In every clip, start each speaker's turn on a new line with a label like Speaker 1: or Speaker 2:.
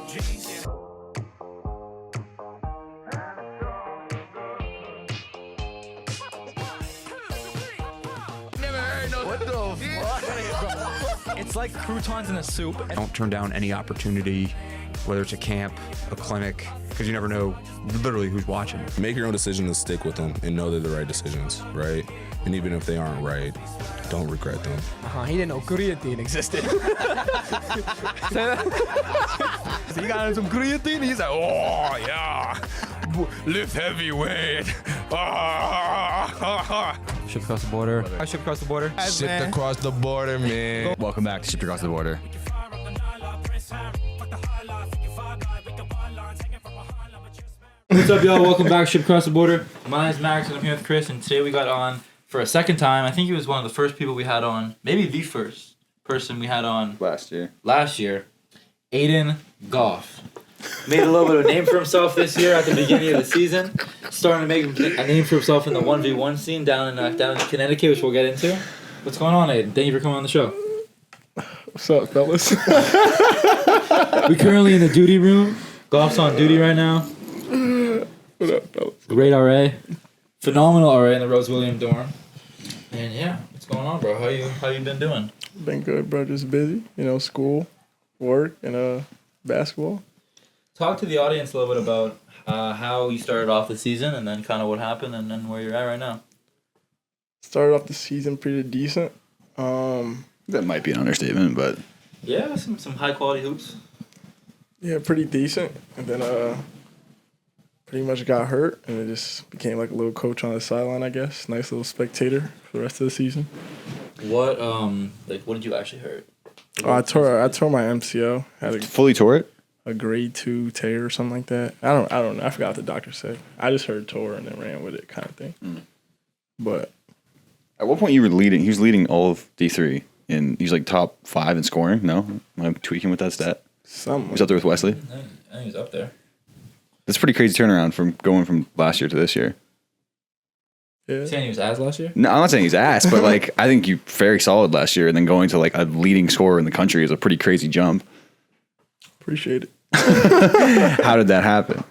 Speaker 1: What the fuck?
Speaker 2: It's like croutons in a soup.
Speaker 3: Don't turn down any opportunity, whether it's a camp, a clinic, because you never know literally who's watching.
Speaker 4: Make your own decision and stick with them and know they're the right decisions, right? And even if they aren't right, don't regret them.
Speaker 1: He didn't know creatine existed. So you got some creatine? He's like, oh, yeah. Lift heavyweight.
Speaker 2: Shipped across the border. I shipped across the border.
Speaker 4: Shipped across the border, man.
Speaker 2: Welcome back to Shipped Across the Border. What's up, y'all? Welcome back to Shipped Across the Border. My name is Max, and I'm here with Chris, and today we got on for a second time. I think he was one of the first people we had on, maybe the first person we had on
Speaker 5: last year.
Speaker 2: Aden Goffe. Made a little bit of a name for himself this year at the beginning of the season. Starting to make a name for himself in the 1v1 scene down in Connecticut, which we'll get into. What's going on, Aden? Thank you for coming on the show.
Speaker 6: What's up, fellas?
Speaker 2: We currently in the duty room. Goff's on duty right now.
Speaker 6: What up, fellas?
Speaker 2: Great RA. Phenomenal RA in the Rose William dorm. And yeah, what's going on, bro? How you been doing?
Speaker 6: Been good, bro. Just busy. School, work, and basketball.
Speaker 2: Talk to the audience a little bit about how you started off the season and then kind of what happened and then where you're at right now.
Speaker 6: Started off the season pretty decent.
Speaker 5: That might be an understatement, but
Speaker 2: Yeah, some high quality hoops.
Speaker 6: Yeah, pretty decent. And then pretty much got hurt, and it just became like a little coach on the sideline, I guess. Nice little spectator for the rest of the season.
Speaker 2: What what did you actually hurt?
Speaker 6: I tore my MCL. Had
Speaker 5: fully tore it.
Speaker 6: a grade 2 tear or something like that. I don't know. I forgot what the doctor said. I just heard tore and then ran with it, kind of thing. But
Speaker 5: At what point you were leading? He was leading all of D3, and he's like top 5 in scoring. No, am I tweaking with that stat?
Speaker 6: something.
Speaker 5: He's up there with Wesley.
Speaker 2: I think he's up there.
Speaker 5: That's a pretty crazy turnaround from going from last year to this year.
Speaker 6: Yeah.
Speaker 2: Saying he was ass last year?
Speaker 5: No, I'm not saying he's ass, but like I think you very solid last year, and then going to like a leading scorer in the country is a pretty crazy jump.
Speaker 6: Appreciate it.
Speaker 5: How did that happen?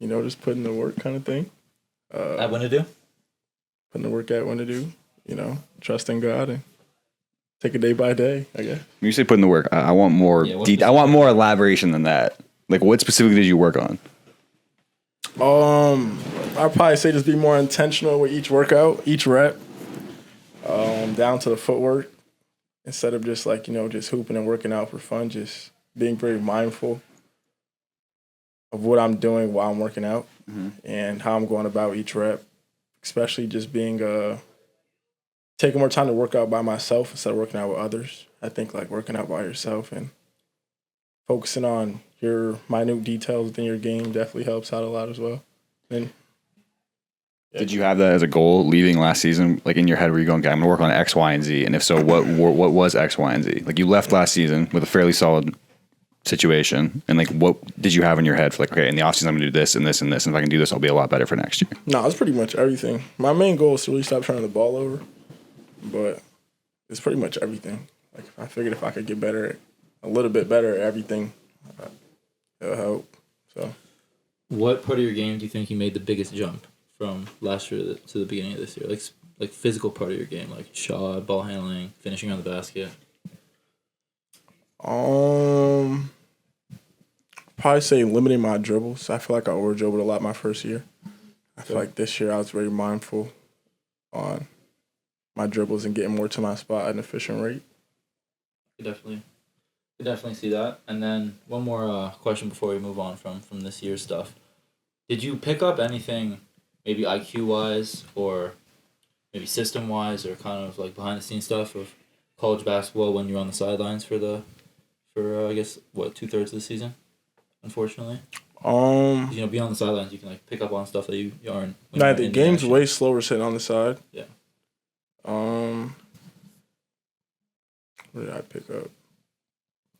Speaker 6: Just putting the work kind of thing.
Speaker 2: At when to do?
Speaker 6: Putting the work at when to do. Trusting God and take it day by day, I guess.
Speaker 5: When you say putting the work, I want more.
Speaker 2: Yeah,
Speaker 5: I want more elaboration than that. Like, what specifically did you work on?
Speaker 6: I'd probably say just be more intentional with each workout, each rep, down to the footwork, instead of just just hooping and working out for fun. Just being very mindful of what I'm doing while I'm working out and how I'm going about each rep, especially just being taking more time to work out by myself instead of working out with others. I think working out by yourself and focusing on your minute details within your game definitely helps out a lot as well. And
Speaker 5: Did you have that as a goal leaving last season? Like in your head, were you going, okay, I'm going to work on X, Y, and Z? And if so, what was X, Y, and Z? Like you left last season with a fairly solid situation. And what did you have in your head for okay, in the offseason, I'm going to do this and this and this. And if I can do this, I'll be a lot better for next year.
Speaker 6: No, it's pretty much everything. My main goal is to really stop turning the ball over. But it's pretty much everything. I figured if I could get better, a little bit better at everything, it'll help. So,
Speaker 2: What part of your game do you think you made the biggest jump from last year to the beginning of this year? Like physical part of your game, like shot, ball handling, finishing on the basket.
Speaker 6: probably say limiting my dribbles. I feel like I over dribbled a lot my first year. I feel like this year I was very mindful on my dribbles and getting more to my spot at an efficient rate.
Speaker 2: I definitely see that. And then one more question before we move on from this year's stuff. Did you pick up anything, maybe IQ-wise or maybe system-wise or kind of behind-the-scenes stuff of college basketball when you're on the sidelines for I guess, 2/3 of the season, unfortunately? Be on the sidelines, you can pick up on stuff that you aren't.
Speaker 6: Nah, the game's way slower sitting on the side.
Speaker 2: Yeah.
Speaker 6: What did I pick up?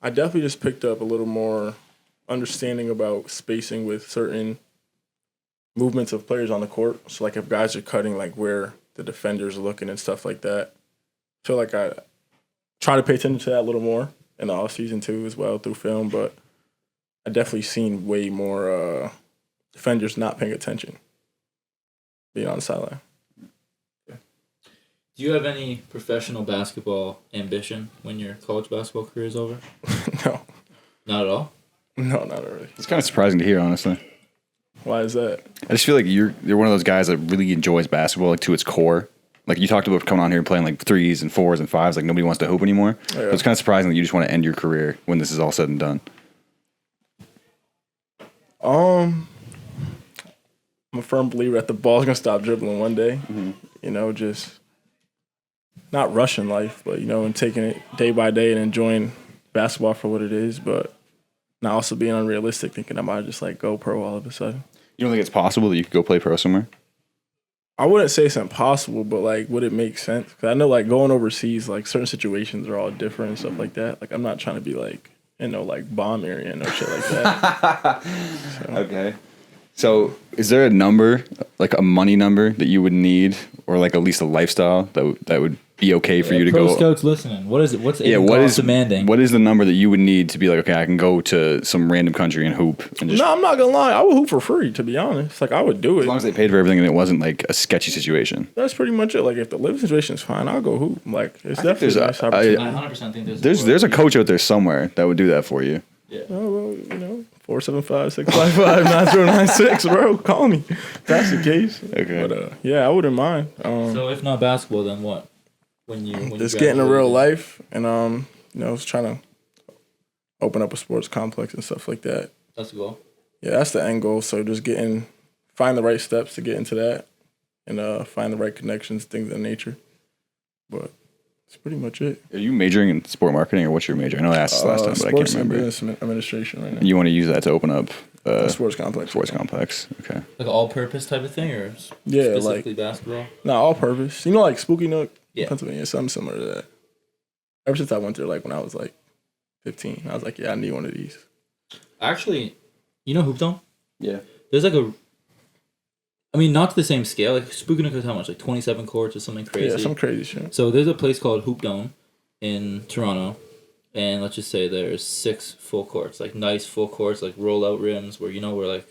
Speaker 6: I definitely just picked up a little more understanding about spacing with certain movements of players on the court. So, if guys are cutting, where the defender's looking and stuff like that. I feel like I try to pay attention to that a little more in the offseason, too, as well, through film. But I definitely seen way more defenders not paying attention, being on the sideline.
Speaker 2: Do you have any professional basketball ambition when your college basketball career is over?
Speaker 6: No.
Speaker 2: Not at all?
Speaker 6: No, not really.
Speaker 5: It's kind of surprising to hear, honestly.
Speaker 6: Why is that?
Speaker 5: I just feel like you're one of those guys that really enjoys basketball like to its core. Like you talked about coming on here and playing like 3s and 4s and 5s, like nobody wants to hoop anymore.
Speaker 6: Yeah.
Speaker 5: So it's kind of surprising that you just want to end your career when this is all said and done.
Speaker 6: I'm a firm believer that the ball's gonna stop dribbling one day. You know, just not rushing life, but and taking it day by day and enjoying basketball for what it is, but not also being unrealistic, thinking I might just like go pro all of a sudden.
Speaker 5: You don't think it's possible that you could go play pro somewhere?
Speaker 6: I wouldn't say it's impossible, but like, would it make sense? Because I know like going overseas, like certain situations are all different and stuff like that. Like I'm not trying to be like like bomb area and no shit like that.
Speaker 5: Okay. So is there a number, like a money number that you would need, or like at least a lifestyle that would be okay for you to
Speaker 2: Pro
Speaker 5: go?
Speaker 2: Scouts listening. What is it? What's
Speaker 5: Yeah,
Speaker 2: Aden
Speaker 5: what
Speaker 2: Goffe
Speaker 5: is
Speaker 2: demanding?
Speaker 5: What is the number that you would need to be like, okay, I can go to some random country and hoop and just,
Speaker 6: No, I'm not gonna lie. I would hoop for free, to be honest. Like I would do
Speaker 5: as long
Speaker 6: it.
Speaker 5: as they paid for everything and it wasn't like a sketchy situation.
Speaker 6: That's pretty much it. Like if the living situation's fine, I'll go hoop. Like it's
Speaker 5: I think
Speaker 6: definitely a nice opportunity.
Speaker 2: I 100% think
Speaker 5: There's a coach out there somewhere that would do that for you.
Speaker 6: Oh, well, 475-655-9096, bro. Call me. If that's the case.
Speaker 5: Okay.
Speaker 6: But yeah, I wouldn't mind.
Speaker 2: So if not basketball, then what? When you
Speaker 6: Just getting a real life and just trying to open up a sports complex and stuff like that.
Speaker 2: That's the goal.
Speaker 6: Yeah, that's the end goal. So just find the right steps to get into that and find the right connections, things of that nature. But that's pretty much it.
Speaker 5: Are you majoring in sport marketing or what's your major? I know I asked this last time, but I can't
Speaker 6: Sports and
Speaker 5: remember.
Speaker 6: business administration right now.
Speaker 5: And you want to use that to open up
Speaker 6: A sports complex.
Speaker 5: sports complex. Okay.
Speaker 2: Like an all-purpose type of thing, or
Speaker 6: Yeah,
Speaker 2: specifically basketball?
Speaker 6: Not all purpose. Like Spooky Nook,
Speaker 2: Yeah.
Speaker 6: Pennsylvania, something similar to that. Ever since I went there, like when I was like 15, I was like, yeah, I need one of these.
Speaker 2: Actually, Hoop Dome?
Speaker 5: Yeah.
Speaker 2: There's like not to the same scale. Like Spooky Nook is how much? Like 27 courts or something crazy.
Speaker 6: Yeah, some crazy shit.
Speaker 2: So there's a place called Hoop Dome in Toronto, and let's just say there's 6 full courts, like nice full courts, like rollout rims, where where like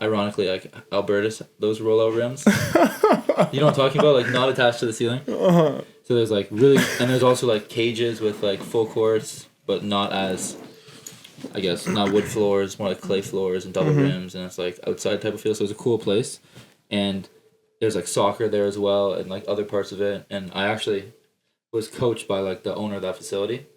Speaker 2: ironically like Alberta's those rollout rims. You know what I'm talking about? Like not attached to the ceiling. So there's like and there's also like cages with like full courts, but not as, I guess, not wood floors, more like clay floors and double rims, and it's like outside type of feel. So it's a cool place, and there's like soccer there as well, and like other parts of it. And I actually was coached by like the owner of that facility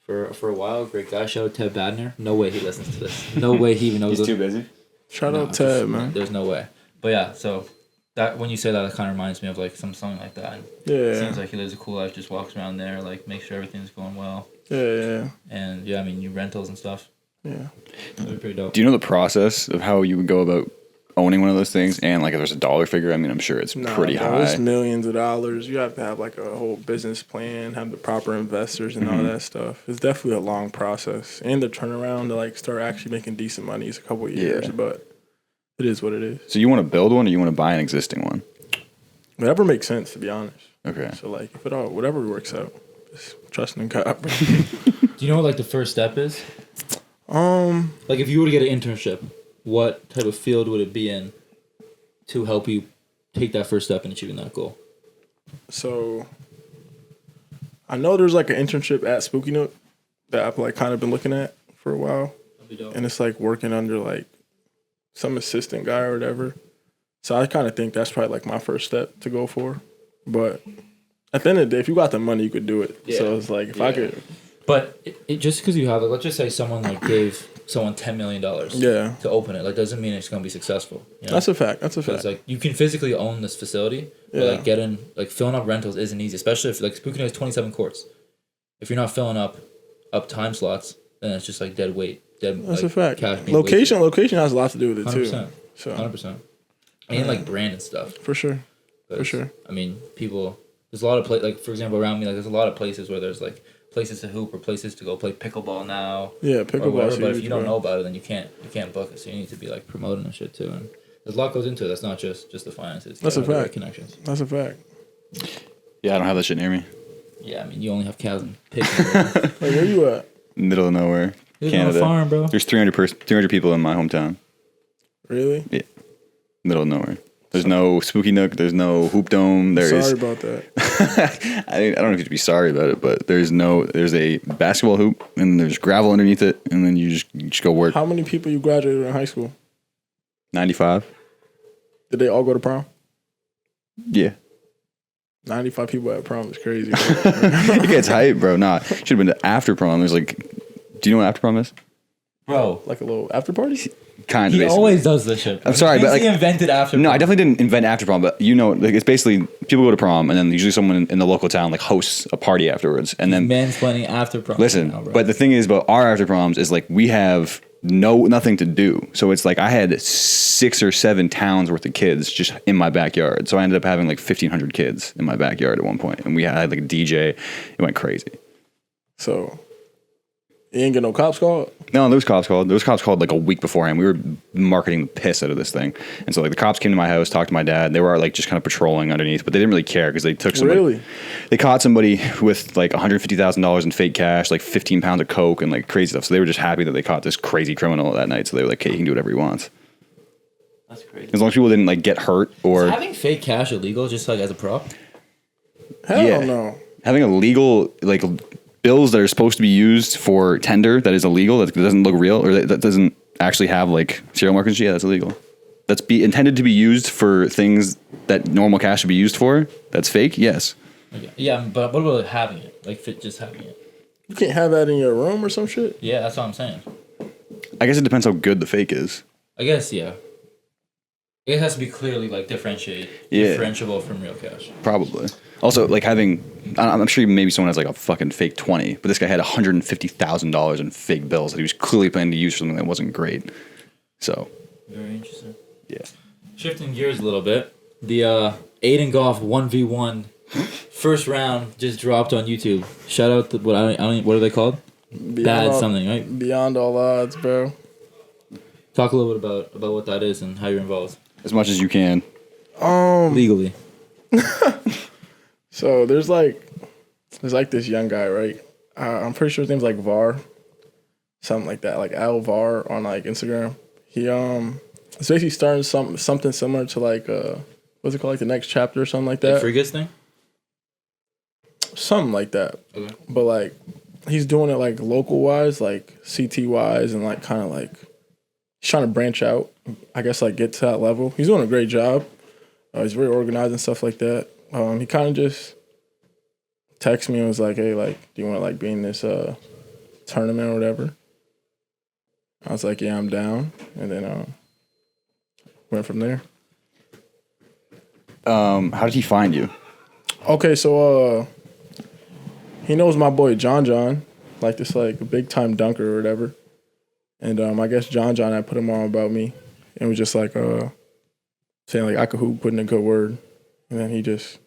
Speaker 2: for a while. Great guy. Shout out Ted Badner. No way he listens to this. No way he even knows.
Speaker 5: He's too busy.
Speaker 6: Shout out Ted, man.
Speaker 2: There's no way. But yeah, so that when you say that, it kind of reminds me of like something like that. And
Speaker 6: Yeah.
Speaker 2: it seems like he lives a cool life. Just walks around there, like makes sure everything's going well.
Speaker 6: Yeah.
Speaker 2: And yeah, you rentals and stuff.
Speaker 6: Yeah.
Speaker 2: That'd be pretty dope.
Speaker 5: Do you know the process of how you would go about owning one of those things? And like if there's a dollar figure, I'm sure it's pretty
Speaker 6: bro,
Speaker 5: high.
Speaker 6: It's millions of dollars. You have to have like a whole business plan, have the proper investors and all that stuff. It's definitely a long process. And the turnaround to like start actually making decent money is a couple of years, but it is what it is.
Speaker 5: So you want to build one or you want to buy an existing one?
Speaker 6: Whatever makes sense, to be honest.
Speaker 5: Okay.
Speaker 6: So like if it all whatever works out, just trusting in God, bro.
Speaker 2: Do you know what like the first step is? Like if you were to get an internship, what type of field would it be in to help you take that first step in achieving that goal?
Speaker 6: So I know there's like an internship at Spooky Nook that I've like kind of been looking at for a while.
Speaker 2: That'd be dope.
Speaker 6: And it's like working under like some assistant guy or whatever. So I kind of think that's probably like my first step to go for. But at the end of the day, if you got the money, you could do it.
Speaker 2: Yeah.
Speaker 6: So it's like if I could.
Speaker 2: But it just because you have it, let's just say someone like gave someone $10 million to open it, like doesn't mean it's gonna be successful. You know?
Speaker 6: That's a fact. That's a
Speaker 2: So
Speaker 6: fact.
Speaker 2: it's like you can physically own this facility, but like filling up rentals isn't easy, especially if like Spooky Nook has 27 courts. If you're not filling up time slots, then it's just like dead weight.
Speaker 6: That's
Speaker 2: like,
Speaker 6: a fact.
Speaker 2: cash being
Speaker 6: Location has a lot to do with it
Speaker 2: 100%.
Speaker 6: too. So
Speaker 2: 100%. And like brand and stuff.
Speaker 6: for sure. For sure.
Speaker 2: People. There's a lot of like for example around me, like there's a lot of places where there's like places to hoop or places to go play pickleball now.
Speaker 6: Yeah,
Speaker 2: Or
Speaker 6: pickleball.
Speaker 2: whatever, but if you don't know about it, then you can't book it. So you need to be like promoting and shit too. And there's a lot goes into it. That's not just the finances.
Speaker 6: That's a
Speaker 2: You gotta have the right
Speaker 6: fact.
Speaker 2: Connections.
Speaker 6: That's a fact.
Speaker 5: Yeah, I don't have that shit near me.
Speaker 2: Yeah, you only have cows and pigs.
Speaker 6: Like where you at?
Speaker 5: Middle of nowhere. Canada.
Speaker 2: Farm, bro.
Speaker 5: There's 300 people in my hometown.
Speaker 6: Really?
Speaker 5: Yeah. Middle of nowhere. There's no Spooky Nook. There's no Hoop Dome.
Speaker 6: Sorry about that.
Speaker 5: I don't know if you should be sorry about it, but there's a basketball hoop and there's gravel underneath it, and then you just go work.
Speaker 6: How many people you graduated in high school?
Speaker 5: 95.
Speaker 6: Did they all go to prom?
Speaker 5: Yeah.
Speaker 6: 95 people at prom is crazy.
Speaker 5: It gets hype, bro. Nah, should have been to after prom. There's like, do you know what after prom is?
Speaker 2: Bro,
Speaker 6: Like a little after party?
Speaker 5: Kind of.
Speaker 2: he
Speaker 5: basically.
Speaker 2: always does this shit.
Speaker 5: I'm sorry, but like,
Speaker 2: he invented after.
Speaker 5: no, I
Speaker 2: prom.
Speaker 5: definitely didn't invent after prom, but you know, like it's basically people go to prom and then usually someone in the local town like hosts a party afterwards, and then
Speaker 2: mansplaining after prom.
Speaker 5: listen.
Speaker 2: now, bro.
Speaker 5: But the thing is about our after proms is like we have nothing to do, so it's like I had 6 or 7 towns worth of kids just in my backyard, so I ended up having like 1,500 kids in my backyard at one point, and we had like a DJ. It went crazy.
Speaker 6: So, you ain't get no cops called?
Speaker 5: No, there was cops called. There was cops called like a week beforehand. We were marketing the piss out of this thing. And so like the cops came to my house, talked to my dad. They were like just kind of patrolling underneath, but they didn't really care because they took somebody.
Speaker 6: Really?
Speaker 5: They caught somebody with like $150,000 in fake cash, like 15 pounds of coke and like crazy stuff. So they were just happy that they caught this crazy criminal that night. So they were like, hey, he can do whatever he wants.
Speaker 2: That's crazy.
Speaker 5: As long as people didn't like get hurt or
Speaker 2: Is having fake cash illegal just like as a prop?
Speaker 6: Hell
Speaker 5: Yeah.
Speaker 6: no.
Speaker 5: having illegal like bills that are supposed to be used for tender that is illegal, that doesn't look real, or that doesn't actually have like serial markings. Yeah, that's illegal. That's intended to be used for things that normal cash should be used for. That's fake. Yes.
Speaker 2: Okay. Yeah, but what about having it? Like just having it?
Speaker 6: You can't have that in your room or some shit?
Speaker 2: Yeah, that's what I'm saying.
Speaker 5: I guess it depends how good the fake is.
Speaker 2: I guess, yeah. It has to be clearly like differentiable from real cash.
Speaker 5: Probably. Also, like having, I'm sure maybe someone has like a fucking fake 20, but this guy had $150,000 in fake bills that he was clearly planning to use for something that wasn't great. So.
Speaker 2: Very interesting.
Speaker 5: Yeah.
Speaker 2: Shifting gears a little bit, the Aden Goffe 1v1 first round just dropped on YouTube. Shout out to what are they called? Bad something, right?
Speaker 6: Beyond all odds, bro.
Speaker 2: Talk a little bit about what that is and how you're involved.
Speaker 5: As much as you can.
Speaker 2: Legally.
Speaker 6: So there's like this young guy, right? I'm pretty sure his name's like Var, something like that, like Al Var on like Instagram. He it's basically starting something similar to like what's it called, like the next chapter or something like that.
Speaker 2: The Frigas thing?
Speaker 6: Something like that.
Speaker 2: Okay.
Speaker 6: But like he's doing it like local wise, like CT wise, and like kind of like he's trying to branch out. I guess like get to that level. He's doing a great job. He's very organized and stuff like that. He kind of just texted me and was like, "Hey, like, do you want to like be in this tournament or whatever?" I was like, "Yeah, I'm down," and then went from there.
Speaker 5: How did he find you?
Speaker 6: Okay, so he knows my boy John, like this like big time dunker or whatever, and I guess John I put him on about me, and was just like saying like I could hoop, put in a good word, and then he just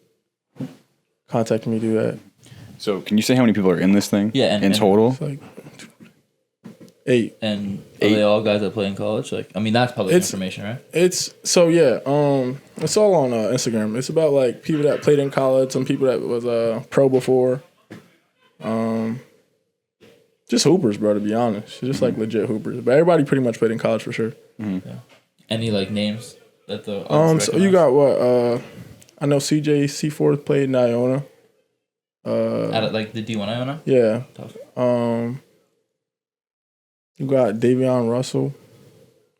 Speaker 6: contacted me to do that.
Speaker 5: So can you say how many people are in this thing?
Speaker 2: Yeah,
Speaker 5: in total?
Speaker 6: It's like 8.
Speaker 2: And are they all guys that play in college? Like, I mean, that's public information, right?
Speaker 6: It's so yeah. It's all on Instagram. It's about like people that played in college, some people that was pro before. Just hoopers, bro. To be honest, just like legit hoopers. But everybody pretty much played in college for sure.
Speaker 2: Mm-hmm. Yeah. Any like names that the
Speaker 6: so you got what? I know CJ C4 played in Iona.
Speaker 2: At like the D1 Iona?
Speaker 6: Yeah.
Speaker 2: Tough.
Speaker 6: You got Davion Russell,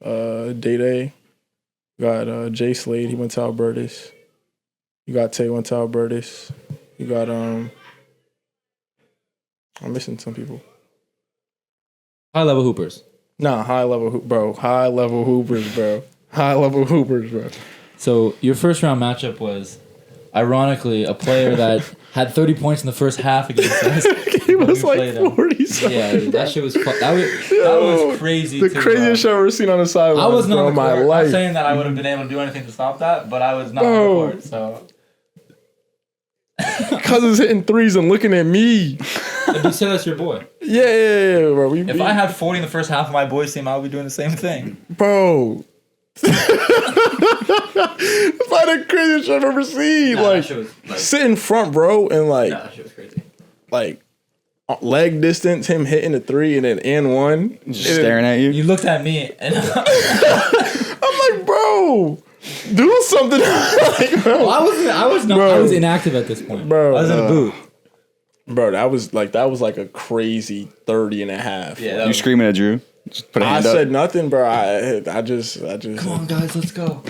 Speaker 6: Day. You got Jay Slade, he went to Albertus. You got Tay went to Albertus. You got I'm missing some people.
Speaker 2: High level hoopers.
Speaker 6: Nah, high level hoopers, bro.
Speaker 2: So your first round matchup was, ironically, a player that had 30 points in the first half against us.
Speaker 6: He was like 40 something.
Speaker 2: Yeah, dude, that shit was that was crazy.
Speaker 6: The craziest shit I've ever seen on the sideline.
Speaker 2: I was not
Speaker 6: on my life.
Speaker 2: I'm saying that I would have been able to do anything to stop that, but I was not on the court. So
Speaker 6: Cousins hitting threes and looking at me.
Speaker 2: If you say that's your boy.
Speaker 6: Yeah, bro.
Speaker 2: If I had 40 in the first half of my boys' team, I would be doing the same thing.
Speaker 6: Bro. It's like the craziest shit I've ever seen.
Speaker 2: Nah,
Speaker 6: like,
Speaker 2: that shit was, like,
Speaker 6: sit in front, bro, and like,
Speaker 2: that shit was crazy.
Speaker 6: Like, leg distance, him hitting a 3 and then and 1.
Speaker 5: Just staring at you.
Speaker 2: You looked at me and
Speaker 6: I'm like, bro, do something. Like, bro.
Speaker 2: well, I was inactive at this point.
Speaker 6: Bro,
Speaker 2: I was in a boot.
Speaker 6: Bro, that was like a crazy 30 and a half.
Speaker 2: Yeah,
Speaker 5: You screaming at Drew? Just put a
Speaker 6: I
Speaker 5: hand up.
Speaker 6: said nothing, bro. I just
Speaker 2: Come on, guys, let's go.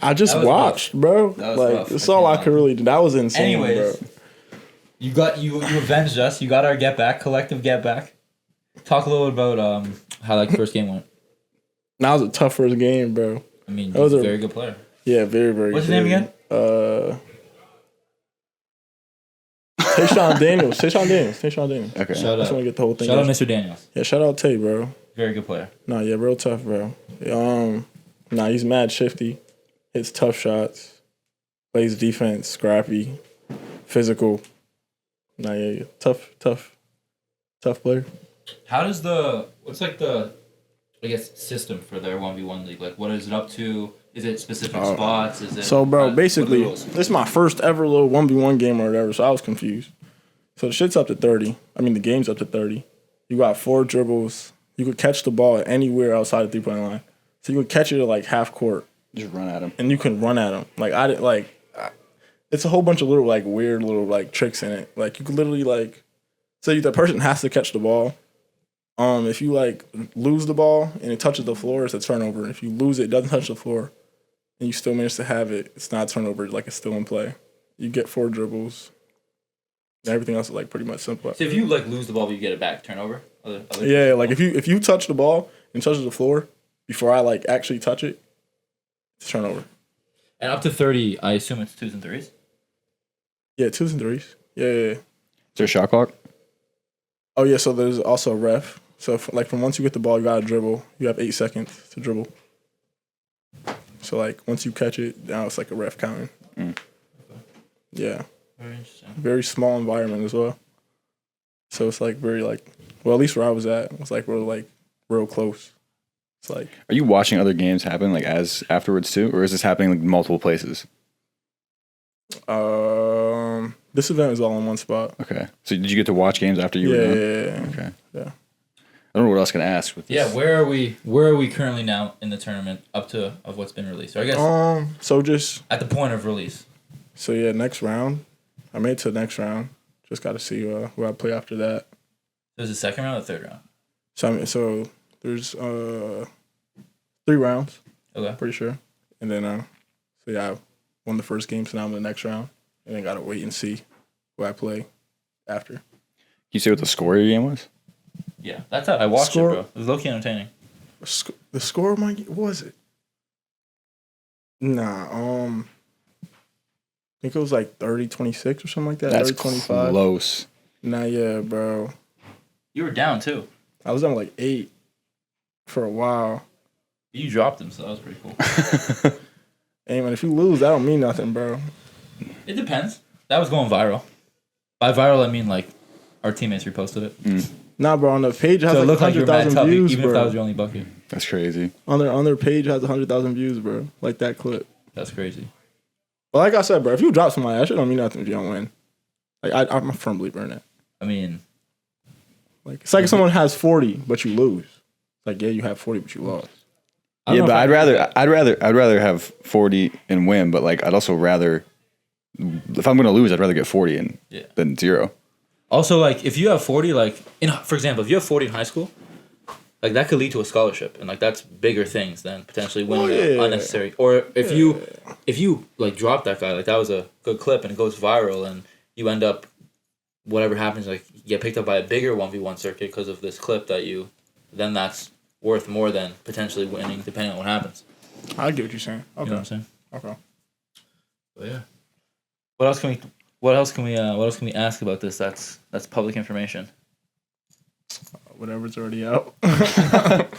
Speaker 6: I just
Speaker 2: That was
Speaker 6: watched, bro.
Speaker 2: That was
Speaker 6: Like
Speaker 2: rough.
Speaker 6: that's all I could really do. That was insane,
Speaker 2: Anyways,
Speaker 6: bro.
Speaker 2: you avenged us. You got our get back, collective get back. Talk a little about how like the first game went.
Speaker 6: That was a tough first game, bro.
Speaker 2: I mean,
Speaker 6: That was
Speaker 2: he's a
Speaker 6: a-
Speaker 2: very good player.
Speaker 6: Yeah, very, very
Speaker 2: What's his
Speaker 6: good.
Speaker 2: name again?
Speaker 6: Tayshawn Daniels.
Speaker 5: Okay.
Speaker 2: Shout
Speaker 6: I just
Speaker 2: out.
Speaker 6: want to get the whole thing.
Speaker 2: Shout out
Speaker 6: in.
Speaker 2: Mr. Daniels.
Speaker 6: Yeah, shout out Tay, bro.
Speaker 2: Very good player.
Speaker 6: Nah, yeah, real tough, bro. Nah, he's mad shifty. Hits tough shots. Plays defense, scrappy, physical. Nah, yeah. Tough player.
Speaker 2: How does what's like the, I guess, system for their 1v1 league? Like, what is it up to? Is it specific spots? Is it
Speaker 6: So, bro,
Speaker 2: what are
Speaker 6: basically,
Speaker 2: the rules?
Speaker 6: this is my first ever little 1v1 game or whatever, so I was confused. So the shit's up to 30. I mean, the game's up to 30. You got 4 dribbles. You could catch the ball anywhere outside the 3-point line. So you could catch it at like half court,
Speaker 5: Just run at him.
Speaker 6: and you can run at them. Like I did, it's a whole bunch of little like weird little like tricks in it. Like you could literally like, say the person has to catch the ball. If you like lose the ball and it touches the floor, it's a turnover. If you lose it, it doesn't touch the floor, and you still manage to have it, it's not a turnover. Like it's still in play. You get 4 dribbles. And everything else is like pretty much simple.
Speaker 2: So if you like lose the ball, but you get it back, turnover. Other
Speaker 6: Yeah, like if you touch the ball and touches the floor before I like actually touch it, it's a turnover.
Speaker 2: And up to 30, I assume it's 2s and 3s.
Speaker 6: Yeah, 2s and 3s. Yeah.
Speaker 5: Is there a shot clock?
Speaker 6: Oh yeah, so there's also a ref. So like from once you get the ball, you gotta dribble. You have 8 seconds to dribble. So like once you catch it, now it's like a ref counting. Yeah,
Speaker 2: Very interesting.
Speaker 6: very small environment as well. So it's like very like, well, at least where I was at, it was like real close. It's like
Speaker 5: Are you watching other games happen like as afterwards too, or is this happening like multiple places?
Speaker 6: this event is all in one spot.
Speaker 5: Okay. So did you get to watch games after you were done?
Speaker 6: Yeah.
Speaker 5: Okay.
Speaker 6: Yeah.
Speaker 5: I don't know what else can ask with this.
Speaker 2: Yeah, where are we currently now in the tournament up to of what's been released? Or I guess
Speaker 6: So just
Speaker 2: at the point of release.
Speaker 6: so yeah, next round. I made it to the next round. Just got to see who I play after that.
Speaker 2: It was the second round or third round?
Speaker 6: So there's 3 rounds,
Speaker 2: Okay.
Speaker 6: pretty sure, and then so yeah, I won the first game, so now I'm in the next round, and then gotta wait and see who I play after.
Speaker 5: Can you say what the score of your game was?
Speaker 2: Yeah, that's how I watched
Speaker 6: Score-
Speaker 2: it, bro. It was low-key entertaining.
Speaker 6: The score of my game, what was it? Nah, I think it was like 30-26 or something like that.
Speaker 5: That's
Speaker 6: 30-25.
Speaker 5: close.
Speaker 6: Nah, yeah, bro.
Speaker 2: You were down too.
Speaker 6: I was down like 8 for a while.
Speaker 2: You dropped them, so that was pretty cool.
Speaker 6: Hey man, if you lose, that don't mean nothing, bro.
Speaker 2: It depends. That was going viral. By viral, I mean like our teammates reposted it.
Speaker 6: Nah, bro. On the page it has
Speaker 2: So it
Speaker 6: like
Speaker 2: looked like you were mad
Speaker 6: 100,000
Speaker 2: tough,
Speaker 6: views,
Speaker 2: even if that
Speaker 6: bro.
Speaker 2: was your only bucket.
Speaker 5: That's crazy.
Speaker 6: On their page it has 100,000 views, bro. Like that clip.
Speaker 2: That's crazy.
Speaker 6: But like I said, bro, if you drop somebody, that shit don't mean nothing if you don't win. Like I'm a firm believer in that.
Speaker 2: I mean,
Speaker 6: Like it's like if someone has 40 but you lose. It's like yeah, you have 40 but you lost.
Speaker 2: I don't
Speaker 5: Yeah,
Speaker 2: know
Speaker 5: but
Speaker 2: if
Speaker 5: I'd rather have 40 and win, but like I'd also rather if I'm gonna lose, I'd rather get 40 and
Speaker 2: Yeah.
Speaker 5: than 0.
Speaker 2: Also, like, if you have 40, like, for example, if you have 40 in high school, like, that could lead to a scholarship. And, like, that's bigger things than potentially winning an
Speaker 6: yeah.
Speaker 2: unnecessary. Or if you, like, drop that guy, like, that was a good clip and it goes viral and you end up, whatever happens, like, you get picked up by a bigger 1v1 circuit because of this clip that then that's worth more than potentially winning, depending on what happens.
Speaker 6: I get what you're saying. Okay.
Speaker 2: You know what I'm saying?
Speaker 6: Okay.
Speaker 2: But, yeah. What else can we ask about this? That's public information.
Speaker 6: Whatever's already out.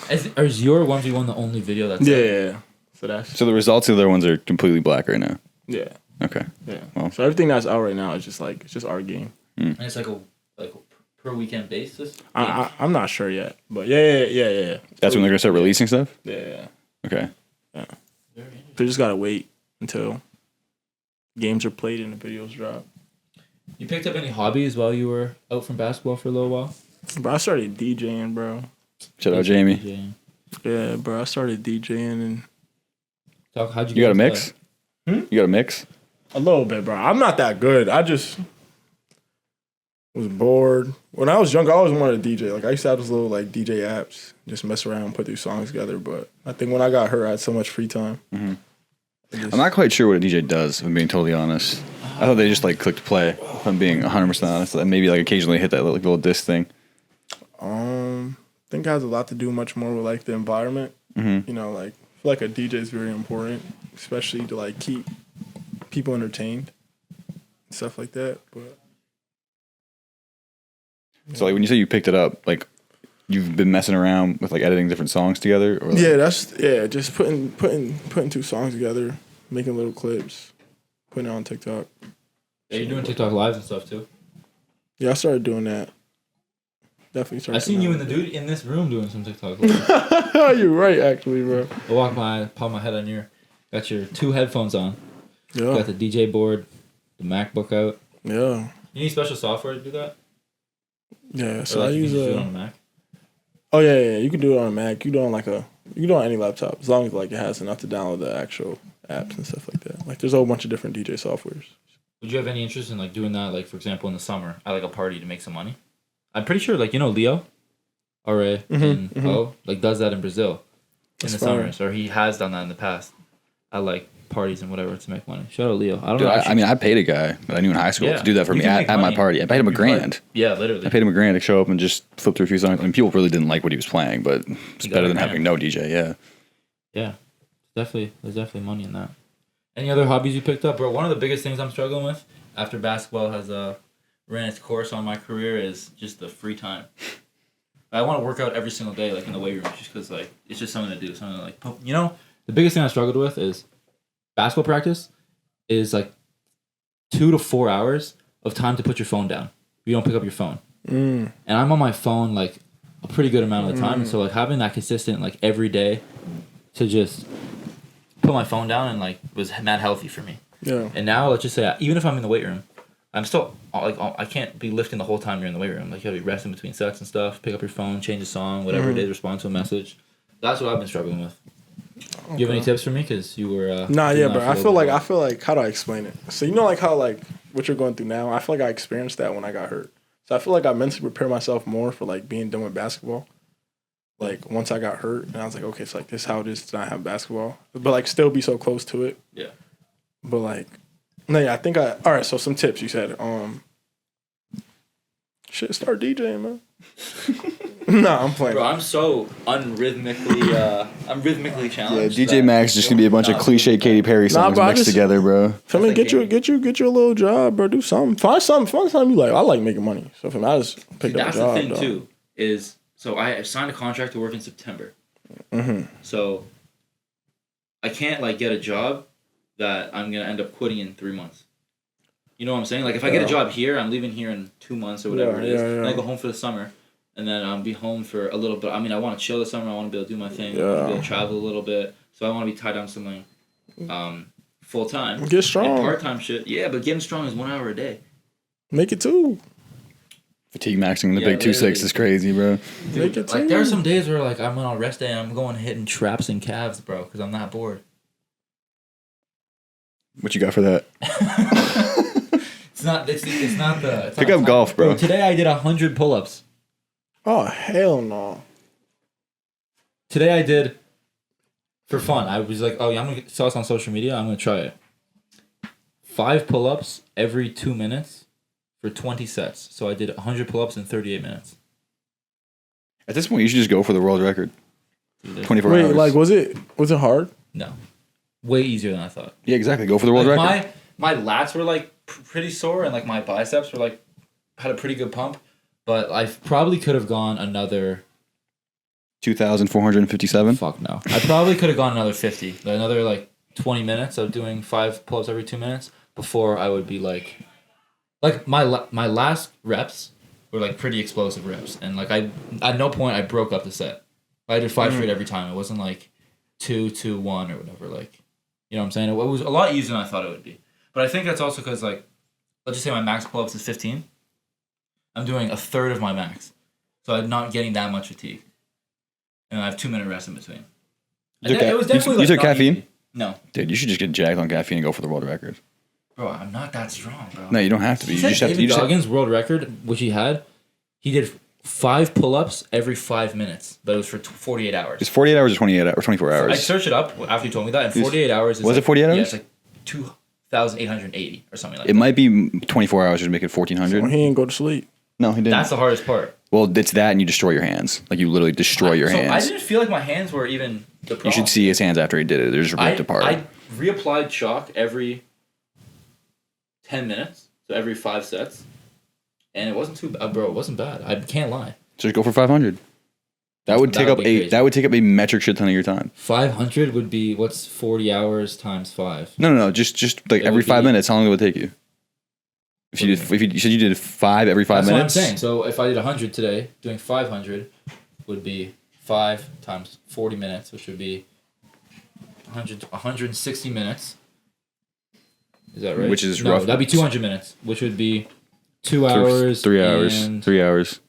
Speaker 2: Is your 1v1 the only video that's
Speaker 6: yeah. So that's
Speaker 5: So the results of the other ones are completely black right now.
Speaker 6: yeah.
Speaker 5: Okay.
Speaker 6: Yeah.
Speaker 5: Well.
Speaker 6: So everything that's out right now is just like it's just our game.
Speaker 2: And it's like a per weekend basis?
Speaker 6: I'm not sure yet, but yeah.
Speaker 5: That's when they're gonna start releasing stuff?
Speaker 6: Yeah.
Speaker 5: Okay.
Speaker 6: They just gotta wait until games are played and the videos drop.
Speaker 2: You picked up any hobbies while you were out from basketball for a little while?
Speaker 6: Bro, I started DJing, bro.
Speaker 5: Shout out Jamie.
Speaker 2: DJing.
Speaker 6: Yeah, bro, I started DJing and
Speaker 2: How'd you
Speaker 5: You got a
Speaker 2: get into
Speaker 5: mix?
Speaker 2: that?
Speaker 5: You got a mix?
Speaker 6: a little bit, bro. I'm not that good. I just was bored. When I was younger, I always wanted to DJ. Like I used to have those little like DJ apps, just mess around, put these songs together. But I think when I got hurt, I had so much free time.
Speaker 5: I'm not quite sure what a DJ does, if I'm being totally honest. I thought they just like clicked play, if I'm being 100% honest. And maybe like occasionally hit that little disc thing.
Speaker 6: I think it has a lot to do much more with like the environment. You know, like I feel like a DJ is very important, especially to like keep people entertained, stuff like that. But
Speaker 5: So like when you say you picked it up, like you've been messing around with like editing different songs together? Or like,
Speaker 6: just putting two songs together, making little clips, putting it on TikTok.
Speaker 2: Yeah, you're doing TikTok lives and stuff too.
Speaker 6: Yeah, I started doing that. Definitely started.
Speaker 2: I seen you in this room doing some TikTok lives.
Speaker 6: You're right, actually, bro.
Speaker 2: I walk by, pop my head on got your 2 headphones on.
Speaker 6: Yeah.
Speaker 2: Got the DJ board, the MacBook out.
Speaker 6: Yeah.
Speaker 2: You need special software to do that?
Speaker 6: Yeah.
Speaker 2: Or
Speaker 6: So
Speaker 2: like
Speaker 6: I
Speaker 2: you
Speaker 6: use
Speaker 2: can just do it on a Mac?
Speaker 6: Oh yeah. You can do it on a Mac. You can do it on you can do it on any laptop as long as like it has enough to download the actual apps and stuff like that. Like there's a whole bunch of different DJ softwares.
Speaker 2: Would you have any interest in like doing that, like for example in the summer at like a party to make some money? I'm pretty sure like Leo, RA, and O like does that in Brazil in the summers, or he has done that in the past at like parties and whatever to make money. Shout out Leo. I don't
Speaker 5: Dude,
Speaker 2: know.
Speaker 5: I mean, I paid a guy that I knew in high school to do that for me at my party. I paid him a grand.
Speaker 2: Yeah, literally.
Speaker 5: I paid him a grand to show up and just flip through a few songs. I mean, people really didn't like what he was playing, but it's better than having no DJ. Yeah.
Speaker 2: Yeah, there's definitely money in that. Any other hobbies you picked up, bro? One of the biggest things I'm struggling with after basketball has ran its course on my career is just the free time. I want to work out every single day, like in the weight room, just because like it's just something to do, something to, like the biggest thing I struggled with is basketball practice is like 2 to 4 hours of time to put your phone down. You don't pick up your phone, and I'm on my phone like a pretty good amount of the time. And so like having that consistent like every day to just put my phone down and like was mad healthy for me.
Speaker 6: Yeah.
Speaker 2: And now let's just say even if I'm in the weight room, I'm still like I can't be lifting the whole time you're in the weight room. Like you gotta be resting between sets and stuff. Pick up your phone, change a song, whatever it is, respond to a message. That's what I've been struggling with. Do you have any tips for me? Because you were
Speaker 6: bro. I feel like how do I explain it? So like how like what you're going through now. I feel like I experienced that when I got hurt. So I feel like I mentally prepared myself more for like being done with basketball. Like once I got hurt, and I was like, okay, it's like this is how it is to not have basketball, but like still be so close to it.
Speaker 2: Yeah.
Speaker 6: But like, no, yeah, I think all right. So some tips you said. Start DJing, man. No, I'm playing.
Speaker 2: Bro, I'm so rhythmically challenged.
Speaker 5: Yeah, DJ Max is just gonna be a bunch of cliche Katy Perry songs mixed together, bro.
Speaker 6: I mean, get you a little job, bro. Do something. Find something you like. I like making money, so if I just pick up a job,
Speaker 2: that's the thing too. Is so I signed a contract to work in September. So I can't like get a job that I'm gonna end up quitting in 3 months. You know what I'm saying? Like if I get a job here, I'm leaving here in 2 months or whatever it is. And I go home for the summer, and then I'll be home for a little bit. I mean, I want to chill this summer. I want to be able to do my thing. I want to be able to travel a little bit. So I want to be tied down to something full time.
Speaker 6: Get strong.
Speaker 2: Part time shit. Yeah, but getting strong is 1 hour a day.
Speaker 6: Make it 2.
Speaker 5: Fatigue maxing the big 2.6 is crazy, bro.
Speaker 2: Dude, make it 2. Like there are some days where like I'm on a rest day and I'm going hitting traps and calves, bro, because I'm that bored.
Speaker 5: What you got for that?
Speaker 2: It's not the.
Speaker 5: Pick up golf, bro.
Speaker 2: Today I did 100 pull-ups.
Speaker 6: Oh hell no!
Speaker 2: Today I did for fun. I was like, oh yeah, I'm gonna saw this on social media. I'm gonna try it. 5 pull-ups every 2 minutes for 20 sets. So I did 100 pull-ups in 38 minutes.
Speaker 5: At this point, you should just go for the world record. 24 hours.
Speaker 6: Wait, like was it hard?
Speaker 2: No, way easier than I thought.
Speaker 5: Yeah, exactly. Go for the world record.
Speaker 2: My lats were like pretty sore, and like my biceps were like had a pretty good pump, but I probably could have gone another
Speaker 5: 2,457.
Speaker 2: Fuck no, I probably could have gone another 50, another like 20 minutes of doing 5 pull-ups every 2 minutes before I would be like my last reps were like pretty explosive reps, and like I at no point I broke up the set. I did 5 straight every time. It wasn't like 2, 2, 1 or whatever. Like, you know what I'm saying? It was a lot easier than I thought it would be. But I think that's also because like let's just say my max pull-ups is 15. I'm doing a third of my max. So I'm not getting that much fatigue. And I have 2-minute rest in between. It was definitely
Speaker 5: you took caffeine?
Speaker 2: Easy. No.
Speaker 5: Dude, you should just get jacked on caffeine and go for the world record.
Speaker 2: Bro, I'm not that strong, bro.
Speaker 5: No, you don't have to be. You just have to.
Speaker 2: David Goggins' world record, which he did 5 pull-ups every 5 minutes, but it was for 48 hours.
Speaker 5: It's 48 hours or 28 or 24 hours.
Speaker 2: I searched it up after you told me that, and 48 hours is
Speaker 5: Was it 48 hours?
Speaker 2: Yeah, it's like 2,880 or something like that.
Speaker 5: It might be 24 hours to make it 1,400.
Speaker 6: Well, he ain't go to sleep.
Speaker 5: No, he didn't.
Speaker 2: That's the hardest part.
Speaker 5: Well, it's that and you destroy your hands. Like, you literally destroy your hands.
Speaker 2: I didn't feel like my hands were even the problem.
Speaker 5: You should see his hands after he did it. They're just ripped apart.
Speaker 2: I reapplied chalk every 10 minutes, so every 5 sets, and it wasn't too bad, bro. It wasn't bad. I can't lie.
Speaker 5: So just go for 500. That would take up a metric shit ton of your time.
Speaker 2: 500 would be, what's 40 hours times 5?
Speaker 5: No. Just like every 5 minutes, how long would it take you? If you said you did 5 every 5 minutes.
Speaker 2: That's what I'm saying. So if I did 100 today, doing 500 would be 5 times 40 minutes, which would be 160 minutes. Is that right?
Speaker 5: Which is
Speaker 2: no,
Speaker 5: rough.
Speaker 2: That'd be 200 minutes, which would be 2 hours.
Speaker 5: 3 hours. 3 hours.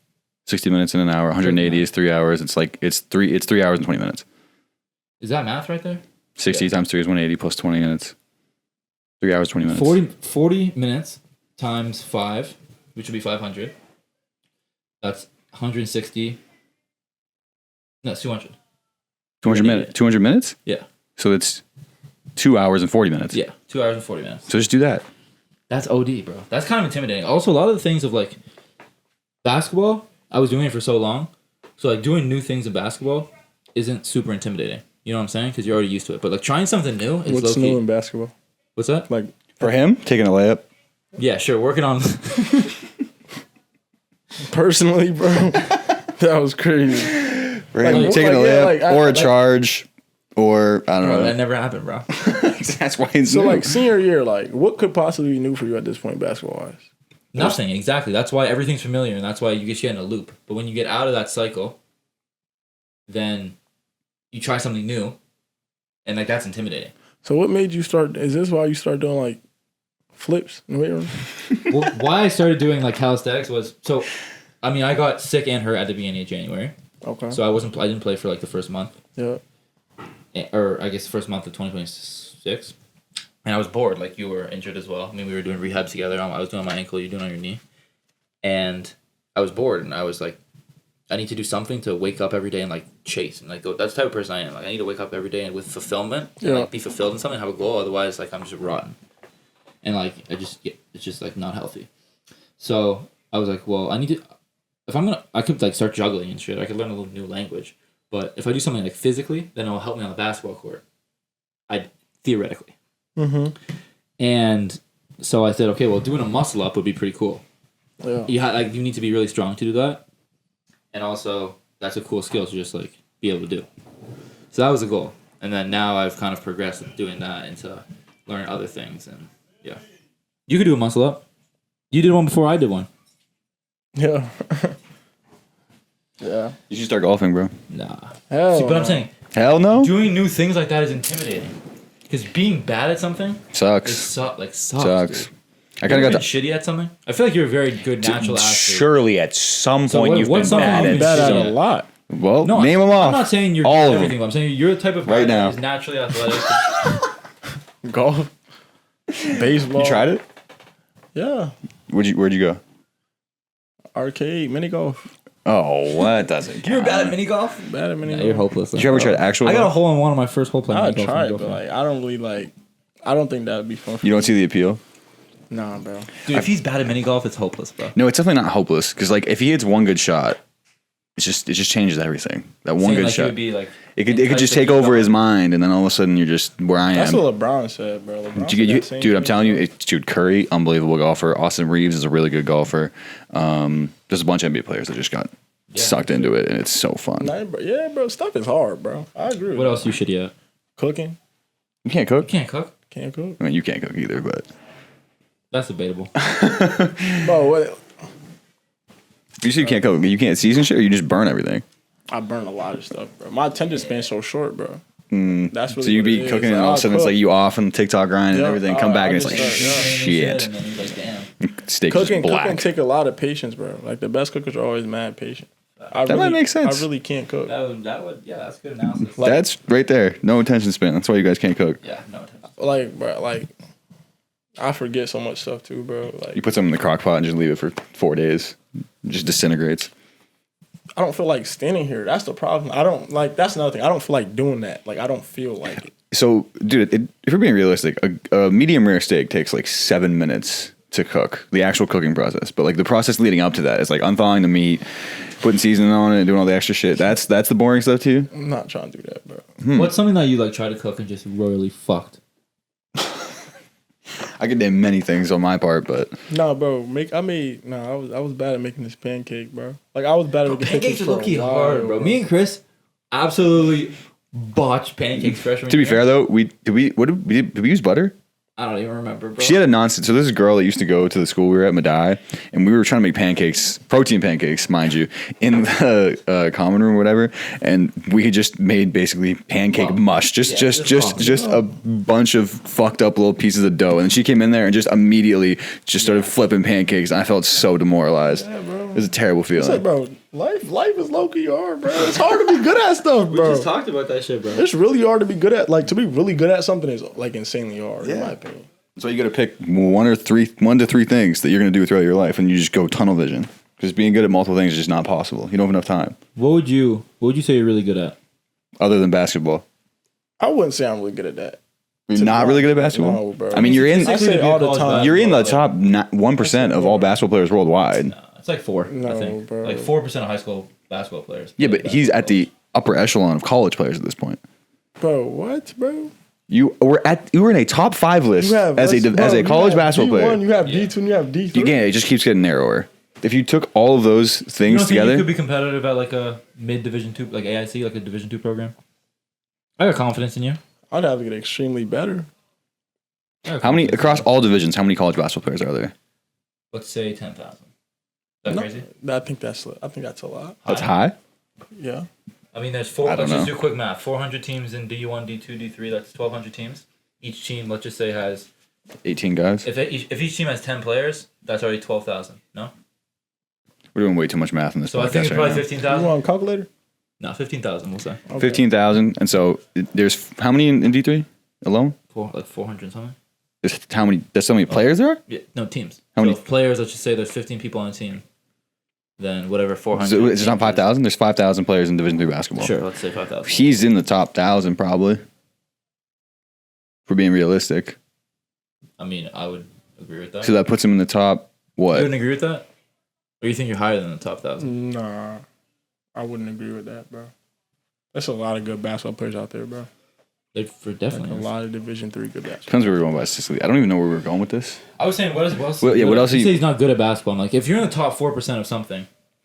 Speaker 5: 60 minutes in an hour. 180 is 3 hours. It's 3 hours and 20 minutes.
Speaker 2: Is that math right there?
Speaker 5: 60 times 3 is 180 plus 20 minutes. 3 hours, 20 minutes.
Speaker 2: 40 minutes times 5, which would be 500. That's 160. No, it's 200.
Speaker 5: 200 minutes. 200 minutes?
Speaker 2: Yeah.
Speaker 5: So it's 2 hours and 40 minutes.
Speaker 2: Yeah, 2 hours and 40 minutes.
Speaker 5: So just do that.
Speaker 2: That's OD, bro. That's kind of intimidating. Also, a lot of the things of like basketball, I was doing it for so long. So like doing new things in basketball isn't super intimidating. You know what I'm saying? Because you're already used to it. But like trying something new is
Speaker 6: What's
Speaker 2: low-key.
Speaker 6: new in basketball?
Speaker 2: What's that?
Speaker 6: Like
Speaker 5: For him, taking a layup.
Speaker 2: Yeah, sure. Working on.
Speaker 6: personally, bro, that was crazy.
Speaker 5: For him,
Speaker 6: Like,
Speaker 5: taking a
Speaker 6: like, yeah,
Speaker 5: layup
Speaker 6: like,
Speaker 5: or a
Speaker 6: like-
Speaker 5: charge or I don't
Speaker 2: Bro,
Speaker 5: know.
Speaker 2: that never happened, bro.
Speaker 5: That's why it's
Speaker 6: So
Speaker 5: new.
Speaker 6: like senior year, like what could possibly be new for you at this point, basketball wise?
Speaker 2: Nothing, exactly. That's why everything's familiar, and that's why you get in a loop. But when you get out of that cycle, then you try something new, and like that's intimidating.
Speaker 6: So what made you start? Is this why you started doing like flips in the weight room?
Speaker 2: Well, why I started doing like calisthenics was so. I mean, I got sick and hurt at the beginning of January,
Speaker 6: Okay.
Speaker 2: so I didn't play for like the first month,
Speaker 6: Yeah.
Speaker 2: or I guess the first month of 2026, and I was bored. Like you were injured as well. I mean, we were doing rehab together. I was doing on my ankle, you were doing on your knee, and I was bored, and I was like, I need to do something to wake up every day and like chase and like go. That's the type of person I am. Like I need to wake up every day and with fulfillment, and like be fulfilled in something, have a goal. Otherwise, like I'm just rotten, and like it's just like not healthy. So I was like, well, I need to. If I could like start juggling and shit. I could learn a little new language. But if I do something like physically, then it'll help me on the basketball court. Theoretically.
Speaker 6: Mm-hmm.
Speaker 2: And so I said, okay, well, doing a muscle up would be pretty cool.
Speaker 6: Yeah.
Speaker 2: You need to be really strong to do that. And also, that's a cool skill to just like be able to do. So that was the goal. And then now I've kind of progressed with doing that into learning other things. And yeah, you could do a muscle up. You did one before I did one.
Speaker 6: Yeah. Yeah.
Speaker 5: You should start golfing, bro.
Speaker 2: Nah.
Speaker 6: Hell
Speaker 2: See, but I'm
Speaker 6: no.
Speaker 2: saying
Speaker 5: Hell no.
Speaker 2: doing new things like that is intimidating. Because being bad at something
Speaker 5: Sucks.
Speaker 2: sucks.
Speaker 5: Sucks.
Speaker 2: Dude.
Speaker 5: I kind of got
Speaker 2: shitty at something. I feel like you're a very good natural athlete.
Speaker 5: Surely at some
Speaker 2: So
Speaker 5: point
Speaker 2: what-
Speaker 5: you've
Speaker 2: what's
Speaker 5: been
Speaker 2: something
Speaker 5: bad
Speaker 2: you've
Speaker 5: at
Speaker 2: been
Speaker 6: Bad at
Speaker 2: shitty
Speaker 6: a
Speaker 2: at?
Speaker 6: lot.
Speaker 5: Well,
Speaker 2: No,
Speaker 5: name them off.
Speaker 2: I'm not saying you're
Speaker 5: all
Speaker 2: good
Speaker 5: of
Speaker 2: at everything,
Speaker 5: them.
Speaker 2: but I'm saying you're the type of guy
Speaker 5: Right now.
Speaker 2: that is naturally athletic.
Speaker 6: Golf. Baseball.
Speaker 5: You tried it?
Speaker 6: Yeah.
Speaker 5: Where'd you go?
Speaker 6: Arcade, mini golf.
Speaker 5: Oh, what doesn't count?
Speaker 2: You're bad at mini golf?
Speaker 6: Bad at mini
Speaker 2: Nah,
Speaker 6: golf.
Speaker 2: you're hopeless.
Speaker 5: Did you ever try actual
Speaker 2: I got a
Speaker 5: golf?
Speaker 2: hole in one on my first hole playing
Speaker 6: I'd
Speaker 2: mini golf.
Speaker 6: try it, but like I don't really like. I don't think that would be fun. For
Speaker 5: You don't see the appeal?
Speaker 6: Nah, bro.
Speaker 2: Dude, if he's bad at mini golf, it's hopeless, bro.
Speaker 5: No, it's definitely not hopeless. Because like if he hits one good shot, it just changes everything. That one
Speaker 2: Saying,
Speaker 5: good
Speaker 2: like,
Speaker 5: shot.
Speaker 2: Would be, like,
Speaker 5: It could just take over his mind, and then all of a sudden you're just where I am.
Speaker 6: That's what LeBron said, bro. LeBron said that same
Speaker 5: Dude, I'm
Speaker 6: thing.
Speaker 5: telling you, dude, Curry, unbelievable golfer. Austin Reeves is a really good golfer. There's a bunch of NBA players that just got sucked into it, and it's so fun.
Speaker 6: Nah, bro. Yeah, bro. Stuff is hard, bro. I agree. With
Speaker 2: What
Speaker 6: that.
Speaker 2: else you shitty at?
Speaker 6: Cooking.
Speaker 5: You can't cook?
Speaker 2: You can't cook.
Speaker 6: Can't cook.
Speaker 5: I mean, you can't cook either, but
Speaker 2: That's debatable.
Speaker 6: Bro, what?
Speaker 5: you say you can't cook. You can't season shit, or you just burn everything.
Speaker 6: I burn a lot of stuff, bro. My attention span's so short, bro. That's really
Speaker 5: So you
Speaker 6: what
Speaker 5: be
Speaker 6: it is.
Speaker 5: cooking, and
Speaker 6: Like,
Speaker 5: all of
Speaker 6: I'll
Speaker 5: a sudden it's
Speaker 6: cook.
Speaker 5: like you off on the TikTok grind and
Speaker 6: Yeah,
Speaker 5: everything. Come back
Speaker 6: I
Speaker 5: and it's like
Speaker 6: just start,
Speaker 5: shit.
Speaker 2: And then he's like, damn.
Speaker 5: Steak
Speaker 6: Cooking
Speaker 5: just black.
Speaker 6: take a lot of patience, bro. Like the best cookers are always mad patient.
Speaker 5: That might make sense.
Speaker 6: I really can't cook.
Speaker 2: That would yeah, that's good analysis.
Speaker 5: That's right there. No attention span. That's why you guys can't cook.
Speaker 2: Yeah, no attention.
Speaker 6: Like, bro, like I forget so much stuff too, bro. Like
Speaker 5: You put something in the crock pot and just leave it for 4 days. It just disintegrates.
Speaker 6: I don't feel like standing here. That's the problem. I don't like. That's another thing. I don't feel like doing that. Like I don't feel like it.
Speaker 5: So, dude, if we're being realistic, a medium rare steak takes like 7 minutes to cook, the actual cooking process. But like the process leading up to that is like unthawing the meat, putting seasoning on it, doing all the extra shit. That's the boring stuff to you?
Speaker 6: I'm not trying to do that, bro.
Speaker 2: What's something that you like try to cook and just royally fucked?
Speaker 5: I could name many things on my part, but
Speaker 6: Nah, bro. I was bad at making this pancake, bro. Like I was bad at making
Speaker 2: Pancakes are
Speaker 6: for a
Speaker 2: low-key
Speaker 6: while,
Speaker 2: hard, bro. Me and Chris absolutely botched pancakes freshman
Speaker 5: to be
Speaker 2: year.
Speaker 5: fair though, did we use butter?
Speaker 2: I don't even remember, bro.
Speaker 5: She had a nonsense. So this is a girl that used to go to the school we were at, Madai, and we were trying to make pancakes, protein pancakes, mind you, in the common room or whatever. And we had just made basically pancake mush, just a bunch of fucked up little pieces of dough. And then she came in there and just immediately just started flipping pancakes, and I felt so demoralized.
Speaker 6: Yeah, bro.
Speaker 5: It was a terrible feeling.
Speaker 6: It's like, bro, life is low key hard, bro. It's hard to be good at stuff,
Speaker 2: We
Speaker 6: bro.
Speaker 2: just talked about that shit, bro.
Speaker 6: It's really hard to be good at. Like to be really good at something is like insanely hard, in my opinion.
Speaker 5: So you got to pick 1 to 3 things that you're going to do throughout your life, and you just go tunnel vision. Because being good at multiple things is just not possible. You don't have enough time.
Speaker 2: What would you say you're really good at?
Speaker 5: Other than basketball.
Speaker 6: I wouldn't say I'm really good at that.
Speaker 5: You're not really good at basketball?
Speaker 6: No, bro.
Speaker 5: I mean, you're in
Speaker 6: I say all the time.
Speaker 5: you're in the top 1% of all basketball players worldwide.
Speaker 2: No, it's like 4, I
Speaker 6: No,
Speaker 2: think.
Speaker 6: bro.
Speaker 2: Like 4% of high school basketball players.
Speaker 5: Yeah, but he's at the upper echelon of college players at this point.
Speaker 6: Bro, what, bro?
Speaker 5: You were in a top 5 list as a college basketball player.
Speaker 6: You have D2 and you have D3.
Speaker 5: Again, it just keeps getting narrower. If you took all of those
Speaker 2: You
Speaker 5: things
Speaker 2: don't think
Speaker 5: together,
Speaker 2: you could be competitive at like a mid-division 2, like AIC, like a division 2 program? I got confidence in you.
Speaker 6: I'd have to get extremely better.
Speaker 5: how many across all divisions? How many college basketball players are there?
Speaker 2: Let's say 10,000. Is that crazy?
Speaker 6: I think that's a lot.
Speaker 5: That's high.
Speaker 6: Yeah.
Speaker 2: I mean, there's 4.
Speaker 5: I don't
Speaker 2: Let's just
Speaker 5: know.
Speaker 2: do quick math. 400 teams in D1, D2, D3. That's 1,200 teams. Each team, let's just say, has
Speaker 5: 18 guys.
Speaker 2: if each team has 10 players, that's already 12,000. No.
Speaker 5: We're doing way too much math in this.
Speaker 2: So I think it's
Speaker 5: podcast
Speaker 2: probably
Speaker 5: right now.
Speaker 2: 15,000.
Speaker 6: You want a calculator?
Speaker 2: No, 15,000. We'll say.
Speaker 6: Okay.
Speaker 5: 15,000, and so there's how many in D3 alone?
Speaker 2: Like 400 something.
Speaker 5: There's how many? There's so many players there.
Speaker 2: Yeah, no teams.
Speaker 5: How
Speaker 2: So
Speaker 5: many-
Speaker 2: if players? Let's just say there's 15 people on a team. Then whatever 400.
Speaker 5: So it's not 5,000. There's 5,000 players in Division 3 basketball.
Speaker 2: Sure, let's say 5,000.
Speaker 5: He's in the top 1,000 probably. For being realistic,
Speaker 2: I mean, I would agree with that.
Speaker 5: so that puts him in the top
Speaker 2: You
Speaker 5: what?
Speaker 2: wouldn't agree with that? Or you think you're higher than the top 1,000?
Speaker 6: Nah, I wouldn't agree with that, bro. There's a lot of good basketball players out there, bro.
Speaker 2: For
Speaker 6: Like
Speaker 2: definitely.
Speaker 6: a lot of Division 3 good basketball.
Speaker 5: Depends where we're going by Sicily. I don't even know where we're going with this.
Speaker 2: I was saying, what else?
Speaker 5: Well, yeah, what else are
Speaker 2: You
Speaker 5: you-
Speaker 2: say he's not good at basketball. I'm like, if you're in the top 4% of something,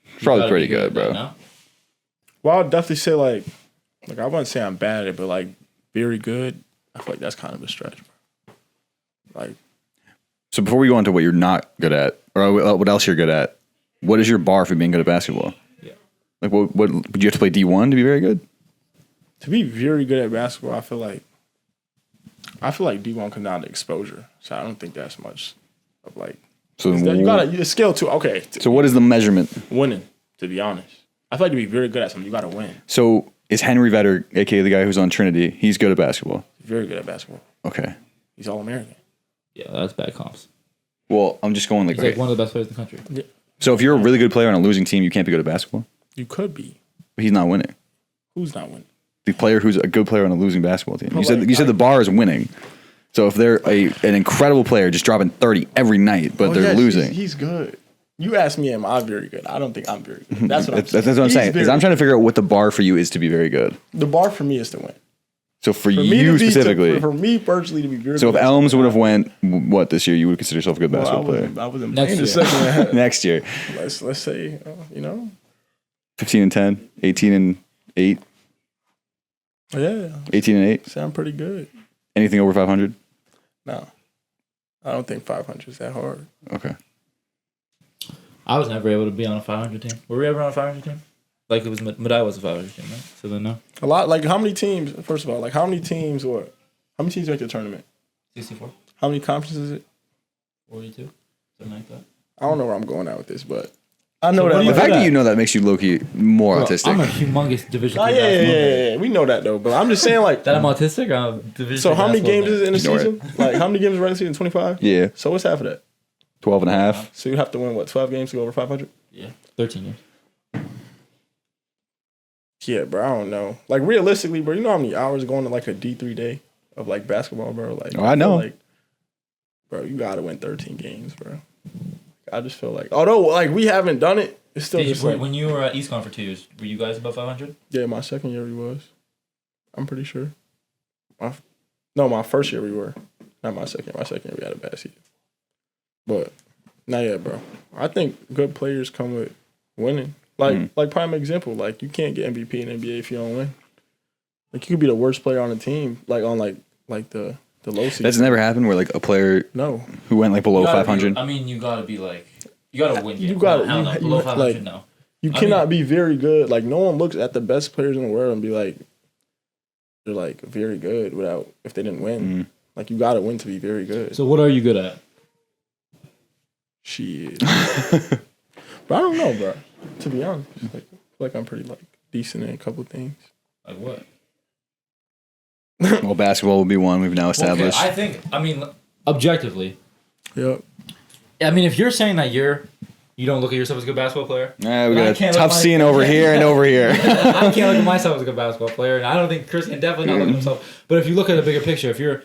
Speaker 2: you
Speaker 5: Probably
Speaker 2: gotta
Speaker 5: pretty
Speaker 2: be
Speaker 5: good,
Speaker 2: at
Speaker 5: bro.
Speaker 2: that, no?
Speaker 6: Well, I'd definitely say like I wouldn't say I'm bad at it, but like very good. I feel like that's kind of a stretch, bro. Like
Speaker 5: So before we go into what you're not good at, or what else you're good at, what is your bar for being good at basketball?
Speaker 2: Yeah.
Speaker 5: Like, what would you have to play D1 to be very good?
Speaker 6: to be very good at basketball, I feel like D1 comes down to exposure. So I don't think that's much of like
Speaker 5: So,
Speaker 6: you gotta scale too. Okay,
Speaker 5: so what is the measurement?
Speaker 6: winning. To be honest, I feel like to be very good at something, you gotta win.
Speaker 5: So is Henry Vetter, aka the guy who's on Trinity, he's good at basketball?
Speaker 6: Very good at basketball.
Speaker 5: Okay.
Speaker 6: He's all American.
Speaker 2: Yeah, that's bad comps.
Speaker 5: Well, I'm just going like,
Speaker 2: He's like
Speaker 5: okay.
Speaker 2: one of the best players in the country.
Speaker 5: So if you're a really good player on a losing team, you can't be good at basketball.
Speaker 6: You could be.
Speaker 5: But he's not winning.
Speaker 6: Who's not winning?
Speaker 5: The player who's a good player on a losing basketball team.
Speaker 6: But
Speaker 5: You said the bar is winning. So if they're an incredible player just dropping 30 every night, but they're
Speaker 6: yes,
Speaker 5: losing.
Speaker 6: He's good. You asked me, am I very good? I don't think I'm very good. That's what I'm
Speaker 5: That's
Speaker 6: saying.
Speaker 5: what I'm
Speaker 6: He's
Speaker 5: saying. Is
Speaker 6: very-
Speaker 5: I'm trying to figure out what the bar for you is to be very good.
Speaker 6: The bar for me is to win.
Speaker 5: So for
Speaker 6: For me
Speaker 5: you
Speaker 6: to be
Speaker 5: specifically.
Speaker 6: for me personally to be very
Speaker 5: So
Speaker 6: good.
Speaker 5: if Elms would have went what this year, you would consider yourself a good basketball player.
Speaker 6: I wasn't
Speaker 2: Next
Speaker 6: playing the
Speaker 2: year.
Speaker 6: second half.
Speaker 5: Next year,
Speaker 6: Let's say,
Speaker 5: 15 and 10, 18 and 8,
Speaker 6: yeah,
Speaker 5: 18 and 8.
Speaker 6: sound pretty good.
Speaker 5: Anything over 500?
Speaker 6: No, I don't think 500 is that hard.
Speaker 5: Okay.
Speaker 2: I was never able to be on a 500 team. Were we ever on a 500 team? Like it was, Madai was a 500 team, right? So then no.
Speaker 6: A lot. Like how many teams? First of all, like how many teams make the tournament?
Speaker 2: 64,
Speaker 6: How many conferences is it?
Speaker 2: 42. something like that.
Speaker 6: I don't know where I'm going at with this, but I know
Speaker 2: So what
Speaker 6: that.
Speaker 2: do you
Speaker 5: The fact
Speaker 2: at?
Speaker 5: that you know that makes you low-key more
Speaker 2: Bro,
Speaker 5: autistic.
Speaker 2: I'm a humongous Division
Speaker 6: Oh,
Speaker 2: III
Speaker 6: yeah,
Speaker 2: basketball player.
Speaker 6: yeah. We know that though. But I'm just saying, like,
Speaker 2: That I'm autistic? I'm Division
Speaker 6: so
Speaker 2: III
Speaker 6: how many
Speaker 2: basketball
Speaker 6: games is it in the
Speaker 5: Ignore
Speaker 6: season? Like, how many games are in the season? 25?
Speaker 5: Yeah,
Speaker 6: So what's half of that?
Speaker 5: 12 and a half.
Speaker 6: So you have to win, what, 12 games to go over 500?
Speaker 2: Yeah, 13 years.
Speaker 6: Yeah, bro, I don't know. Like, realistically, bro, you know how many hours going to, like, a D3 day of, like, basketball, bro? Like,
Speaker 5: Oh, I know.
Speaker 6: Like, bro, you got to win 13 games, bro. I just feel like, although, like, we haven't done it, it's still just like,
Speaker 2: When you were at EastCon for 2 years, were you guys above 500?
Speaker 6: yeah, my second year we was. I'm pretty sure. My first year we were. Not my second. My second year we had a bad season. But, not yet, bro. I think good players come with winning. Like prime example, like, you can't get MVP in NBA if you don't win. Like, you could be the worst player on the team, like, on, like the low season.
Speaker 5: That's never happened where like a player
Speaker 6: No.
Speaker 5: who went like below
Speaker 2: You gotta
Speaker 5: 500.
Speaker 2: I mean, you gotta be like, you gotta win.
Speaker 6: You
Speaker 2: games.
Speaker 6: gotta-
Speaker 2: No, hell no.
Speaker 6: you-
Speaker 2: Below
Speaker 6: you-
Speaker 2: 500,
Speaker 6: like-
Speaker 2: no.
Speaker 6: You
Speaker 2: I
Speaker 6: cannot
Speaker 2: mean-
Speaker 6: be very good. Like, no one looks at the best players in the world and be like, they're, like, very good without, if they didn't win. Like, you got to win to be very good.
Speaker 2: So what are you good at?
Speaker 6: Shit. But I don't know, bro. To be honest. Like I'm pretty, like, decent in a couple things.
Speaker 2: Like what?
Speaker 5: Well, basketball will be one we've now established.
Speaker 2: Okay, I think, objectively,
Speaker 6: Yep.
Speaker 2: I mean, if you're saying that you don't look at yourself as a good basketball player,
Speaker 5: We
Speaker 2: I
Speaker 5: got a
Speaker 2: can't
Speaker 5: tough
Speaker 2: look
Speaker 5: scene over here and over here.
Speaker 2: I can't look at myself as a good basketball player, and I don't think Chris can definitely not look at himself. But if you look at the bigger picture, if you're,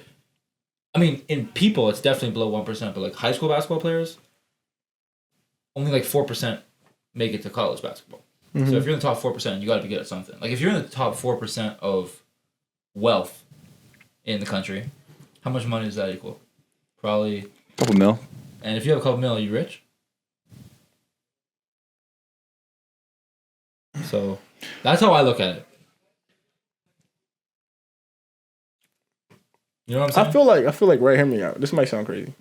Speaker 2: I mean, in people, it's definitely below 1%, but like high school basketball players, only like 4% make it to college basketball.
Speaker 6: Mm-hmm.
Speaker 2: So if you're in the top 4%, you got to be good at something. Like if you're in the top 4% of wealth in the country, how much money does that equal? Probably.
Speaker 5: Couple mil.
Speaker 2: And if you have a couple mil, are you rich? So that's how I look at it. You know what I'm saying?
Speaker 6: I feel like, right, hear me out. This might sound crazy.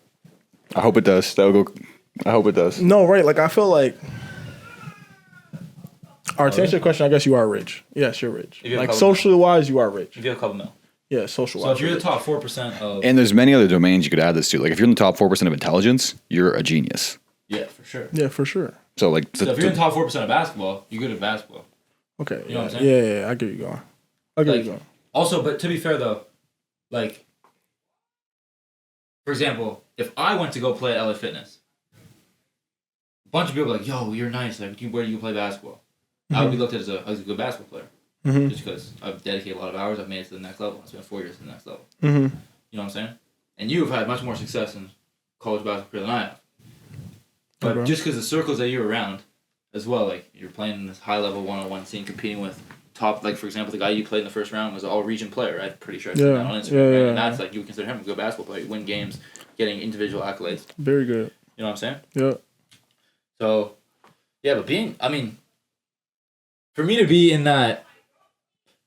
Speaker 5: I hope it does. I hope it does.
Speaker 6: No, right, like, I feel like, to answer your question, I guess you are rich. Yes, you're rich.
Speaker 2: If you have
Speaker 6: Like,
Speaker 2: a couple
Speaker 6: socially wise, you are rich.
Speaker 2: If you have a couple mil.
Speaker 6: Yeah, social
Speaker 2: So
Speaker 6: wise.
Speaker 2: if you're the top 4% of...
Speaker 5: And there's many other domains you could add this to. Like if you're in the top 4% of intelligence, you're a genius.
Speaker 2: Yeah, for sure.
Speaker 6: Yeah, for sure.
Speaker 5: So like,
Speaker 2: So if you're in the top 4% of basketball, you're good at basketball.
Speaker 6: Okay.
Speaker 2: You know what I'm
Speaker 6: yeah,
Speaker 2: saying?
Speaker 6: yeah, I get you going. I get you going.
Speaker 2: Also, but to be fair though, like, for example, if I went to go play at LA Fitness, a bunch of people are like, yo, you're nice. Like, where do you play basketball? I would be looked at as a good basketball player.
Speaker 6: Mm-hmm.
Speaker 2: Just because I've dedicated a lot of hours, I've made it to the next level. I spent 4 years to the next level.
Speaker 6: Mm-hmm.
Speaker 2: You know what I'm saying? And you've had much more success in college basketball career than I have. But
Speaker 6: Okay.
Speaker 2: just because the circles that you're around as well, like you're playing in this high level one-on-one scene, competing with top, like for example, the guy you played in the first round was an all-region player. I'm pretty sure I said that on Instagram.
Speaker 6: Yeah,
Speaker 2: right?
Speaker 6: yeah,
Speaker 2: And that's
Speaker 6: yeah.
Speaker 2: like, you would consider him a good basketball player. You win games, getting individual accolades.
Speaker 6: Very good.
Speaker 2: You know what I'm saying?
Speaker 6: Yeah.
Speaker 2: So, yeah, but for me to be in that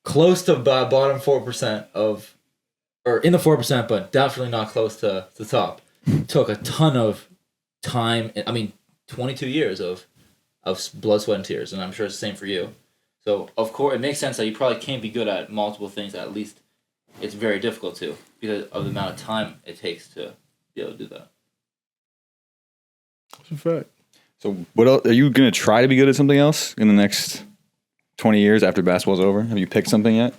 Speaker 2: close to bottom 4% of, or in the 4%, but definitely not close to the top, took a ton of time. 22 years of blood, sweat, and tears, and I'm sure it's the same for you. So, of course, it makes sense that you probably can't be good at multiple things. At least it's very difficult to, because of the amount of time it takes to be able to do that.
Speaker 6: That's a fact.
Speaker 5: So what else, are you going to try to be good at something else in the next 20 years after basketball's over? Have you picked something yet?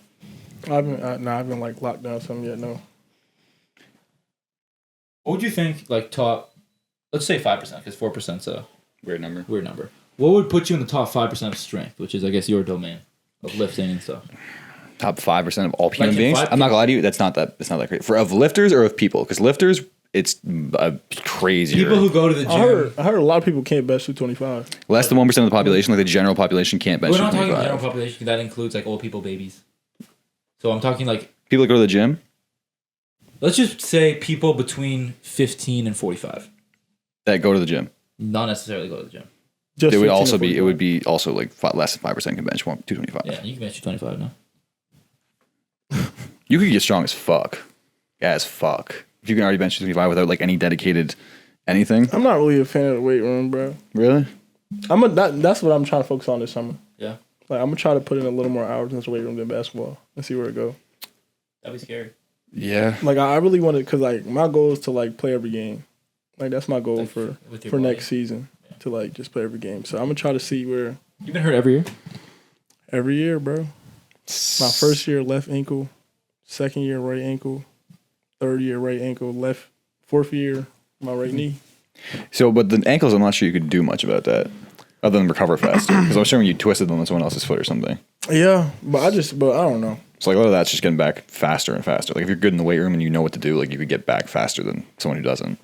Speaker 6: I haven't like locked down something yet. No.
Speaker 2: What would you think, like, top, let's say 5%, because 4%'s a
Speaker 5: Weird number.
Speaker 2: weird number. What would put you in the top 5% of strength, which is, I guess, your domain of lifting and stuff?
Speaker 5: Top 5% of all human
Speaker 2: Like,
Speaker 5: beings?
Speaker 2: if
Speaker 5: I'm not gonna lie to you, it's not that great. Of lifters or of people? Because lifters, it's crazier.
Speaker 2: People who go to the gym.
Speaker 6: I heard a lot of people can't bench 225.
Speaker 5: Less than 1% of the population, like the general population, can't bench
Speaker 2: We're not talking
Speaker 5: 225.
Speaker 2: general population. That includes, like, old people, babies. So I'm talking, like,
Speaker 5: People that go to the gym,
Speaker 2: let's just say people between 15 and 45.
Speaker 5: that go to the gym.
Speaker 2: Not necessarily go to the gym.
Speaker 6: Just
Speaker 5: It would
Speaker 6: 15
Speaker 5: also
Speaker 6: to
Speaker 5: be
Speaker 6: 45.
Speaker 5: also like less than 5% can bench 225.
Speaker 2: Yeah, you can bench 25 now.
Speaker 5: You could get strong as fuck. If you can already bench 225 without like any dedicated anything.
Speaker 6: I'm not really a fan of the weight room, bro.
Speaker 5: Really?
Speaker 6: That's what I'm trying to focus on this summer.
Speaker 2: Yeah.
Speaker 6: Like, I'm gonna try to put in a little more hours in the weight room than basketball and see where it go.
Speaker 2: That'd be scary.
Speaker 5: Yeah.
Speaker 6: Like, I really want to, cause like my goal is to like play every game, Like that's my goal
Speaker 2: Like,
Speaker 6: for
Speaker 2: with your
Speaker 6: for
Speaker 2: body?
Speaker 6: next season to like just play every game. So I'm gonna try to see where
Speaker 2: You've been hurt every year.
Speaker 6: every year, bro. My first year left ankle, second year right ankle, third year right ankle, left, fourth year my right knee.
Speaker 5: So, but the ankles, I'm not sure you could do much about that other than recover faster. Because I'm assuming you twisted them on someone else's foot or something.
Speaker 6: Yeah, but I don't know.
Speaker 5: So like a lot of that's just getting back faster and faster. Like if you're good in the weight room and you know what to do, like you could get back faster than someone who doesn't.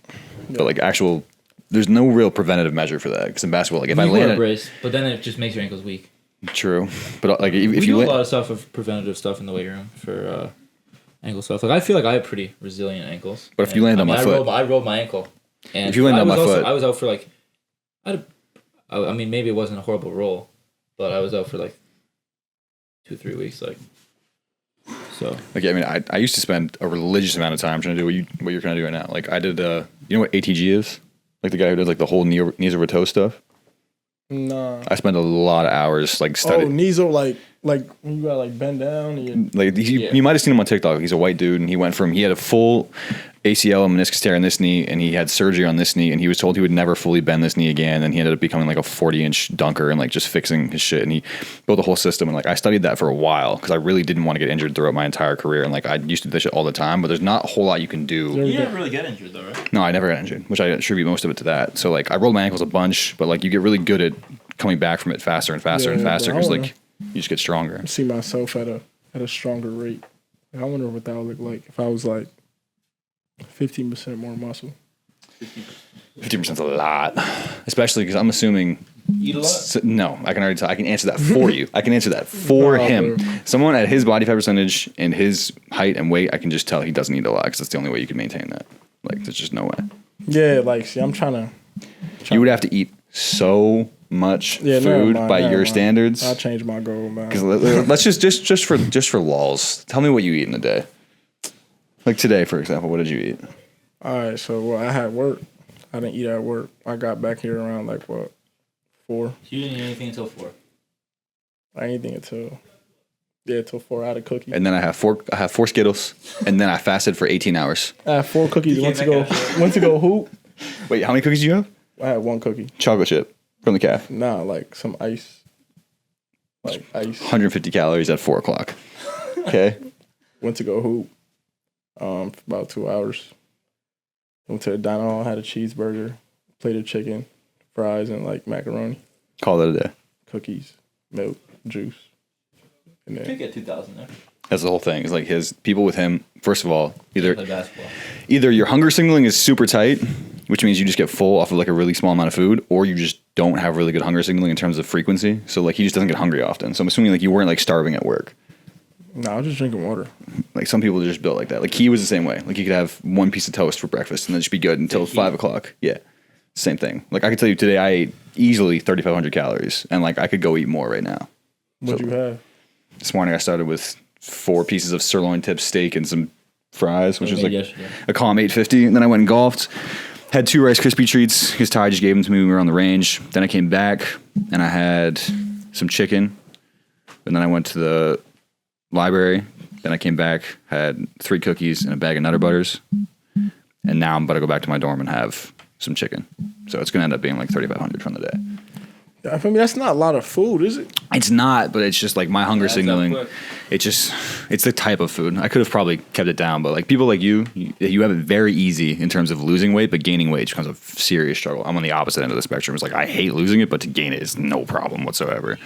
Speaker 6: Yeah.
Speaker 5: But like there's no real preventative measure for that. Because in basketball, like if I
Speaker 2: You wear a
Speaker 5: land
Speaker 2: brace, but then it just makes your ankles weak.
Speaker 5: true. But like if
Speaker 2: We
Speaker 5: you
Speaker 2: do a
Speaker 5: land,
Speaker 2: lot of stuff of preventative stuff in the weight room for ankle stuff. Like I feel like I have pretty resilient ankles.
Speaker 5: But if you land on my foot-
Speaker 2: I rolled my ankle. And
Speaker 5: If you land on my foot-
Speaker 2: I was out for like, I mean maybe it wasn't a horrible roll, but I was out for like 2-3 weeks. Like, so
Speaker 5: like I mean, I used to spend a religious amount of time trying to do what you're trying to do right now. Like I did, you know what ATG is? Like the guy who does like the whole knees over toe stuff.
Speaker 6: Nah.
Speaker 5: I spent a lot of hours like
Speaker 6: Oh,
Speaker 5: studying.
Speaker 6: knees are like when you gotta like bend down. And
Speaker 5: Like you might have seen him on TikTok. He's a white dude, and he had a full ACL and meniscus tear in this knee, and he had surgery on this knee, and he was told he would never fully bend this knee again, and he ended up becoming like a 40-inch dunker and like just fixing his shit, and he built a whole system, and like I studied that for a while because I really didn't want to get injured throughout my entire career, and like I used to do this shit all the time, but there's not a whole lot you can do.
Speaker 2: you didn't really get injured though, right?
Speaker 5: No, I never got injured, which I attribute most of it to that. So like I rolled my ankles a bunch, but like you get really good at coming back from it faster and faster and
Speaker 6: Yeah,
Speaker 5: faster
Speaker 6: but I
Speaker 5: because
Speaker 6: wanna-
Speaker 5: like you just get stronger.
Speaker 6: see myself at a stronger rate. I wonder what that would look like if I was like 15% more muscle.
Speaker 5: 50% is a lot, especially because I'm assuming.
Speaker 2: Eat a lot.
Speaker 5: No, I can already tell. I can answer that for you. I can answer that for
Speaker 6: Oh,
Speaker 5: him.
Speaker 6: bro.
Speaker 5: Someone at his body fat percentage and his height and weight, I can just tell he doesn't eat a lot because that's the only way you can maintain that. Like, there's just no way.
Speaker 6: Yeah, like see, I'm trying to.
Speaker 5: You would have to eat so much
Speaker 6: Yeah, never
Speaker 5: food
Speaker 6: mind,
Speaker 5: by
Speaker 6: never
Speaker 5: your
Speaker 6: mind.
Speaker 5: standards.
Speaker 6: I'll change my goal, man.
Speaker 5: Because let's just for lulz. Tell me what you eat in a day. Like today, for example, what did you eat?
Speaker 6: All right, so well, I had work. I didn't eat at work. I got back here around like what, 4.
Speaker 2: You didn't eat anything until 4.
Speaker 6: I ain't eating till 4. I had a cookie.
Speaker 5: And then I have 4 Skittles, and then I fasted for 18 hours.
Speaker 6: I had 4 cookies.
Speaker 2: You
Speaker 6: Went to
Speaker 2: came
Speaker 6: go.
Speaker 2: back
Speaker 6: Went to go hoop.
Speaker 5: Wait, how many cookies do you have?
Speaker 6: I had 1 cookie.
Speaker 5: Chocolate chip from the calf.
Speaker 6: Nah, like some ice. Like ice.
Speaker 5: 150 calories at 4 o'clock. Okay.
Speaker 6: Went to go hoop. For about 2 hours. Went to the diner hall. Had a cheeseburger, plate of chicken, fries, and like macaroni,
Speaker 5: Call that a day.
Speaker 6: cookies, milk, juice. And
Speaker 2: You could
Speaker 6: then
Speaker 2: get 2,000 there.
Speaker 5: That's the whole thing. It's like his people with him. First of all,
Speaker 2: Play
Speaker 5: either
Speaker 2: basketball.
Speaker 5: your hunger signaling is super tight, which means you just get full off of like a really small amount of food, or you just don't have really good hunger signaling in terms of frequency. So like he just doesn't get hungry often. So I'm assuming like you weren't like starving at work.
Speaker 6: I was just drinking water.
Speaker 5: Like some people are just built like that. Like he was the same way. Like he could have 1 piece of toast for breakfast and then just be good until 5 o'clock. Yeah, same thing. Like I can tell you today, I ate easily 3,500 calories, and like I could go eat more right now.
Speaker 6: What'd you have?
Speaker 5: This morning I started with 4 pieces of sirloin tip steak and some fries, which was like
Speaker 2: yesterday.
Speaker 5: a calm 850. And then I went and golfed. Had 2 Rice Krispie treats because Ty just gave them to me when we were on the range. Then I came back and I had some chicken. And then I went to the library. Then I came back, had 3 cookies and a bag of Nutter Butters. And now I'm about to go back to my dorm and have some chicken. So it's going to end up being like 3,500 from the day.
Speaker 6: I mean, that's not a lot of food, is it?
Speaker 5: It's not, but it's just like my hunger
Speaker 2: Adds up
Speaker 5: signaling.
Speaker 2: quick.
Speaker 5: It's the type of food. I could have probably kept it down, but like people like you have it very easy in terms of losing weight, but gaining weight becomes a serious struggle. I'm on the opposite end of the spectrum. It's like I hate losing it, but to gain it is no problem whatsoever.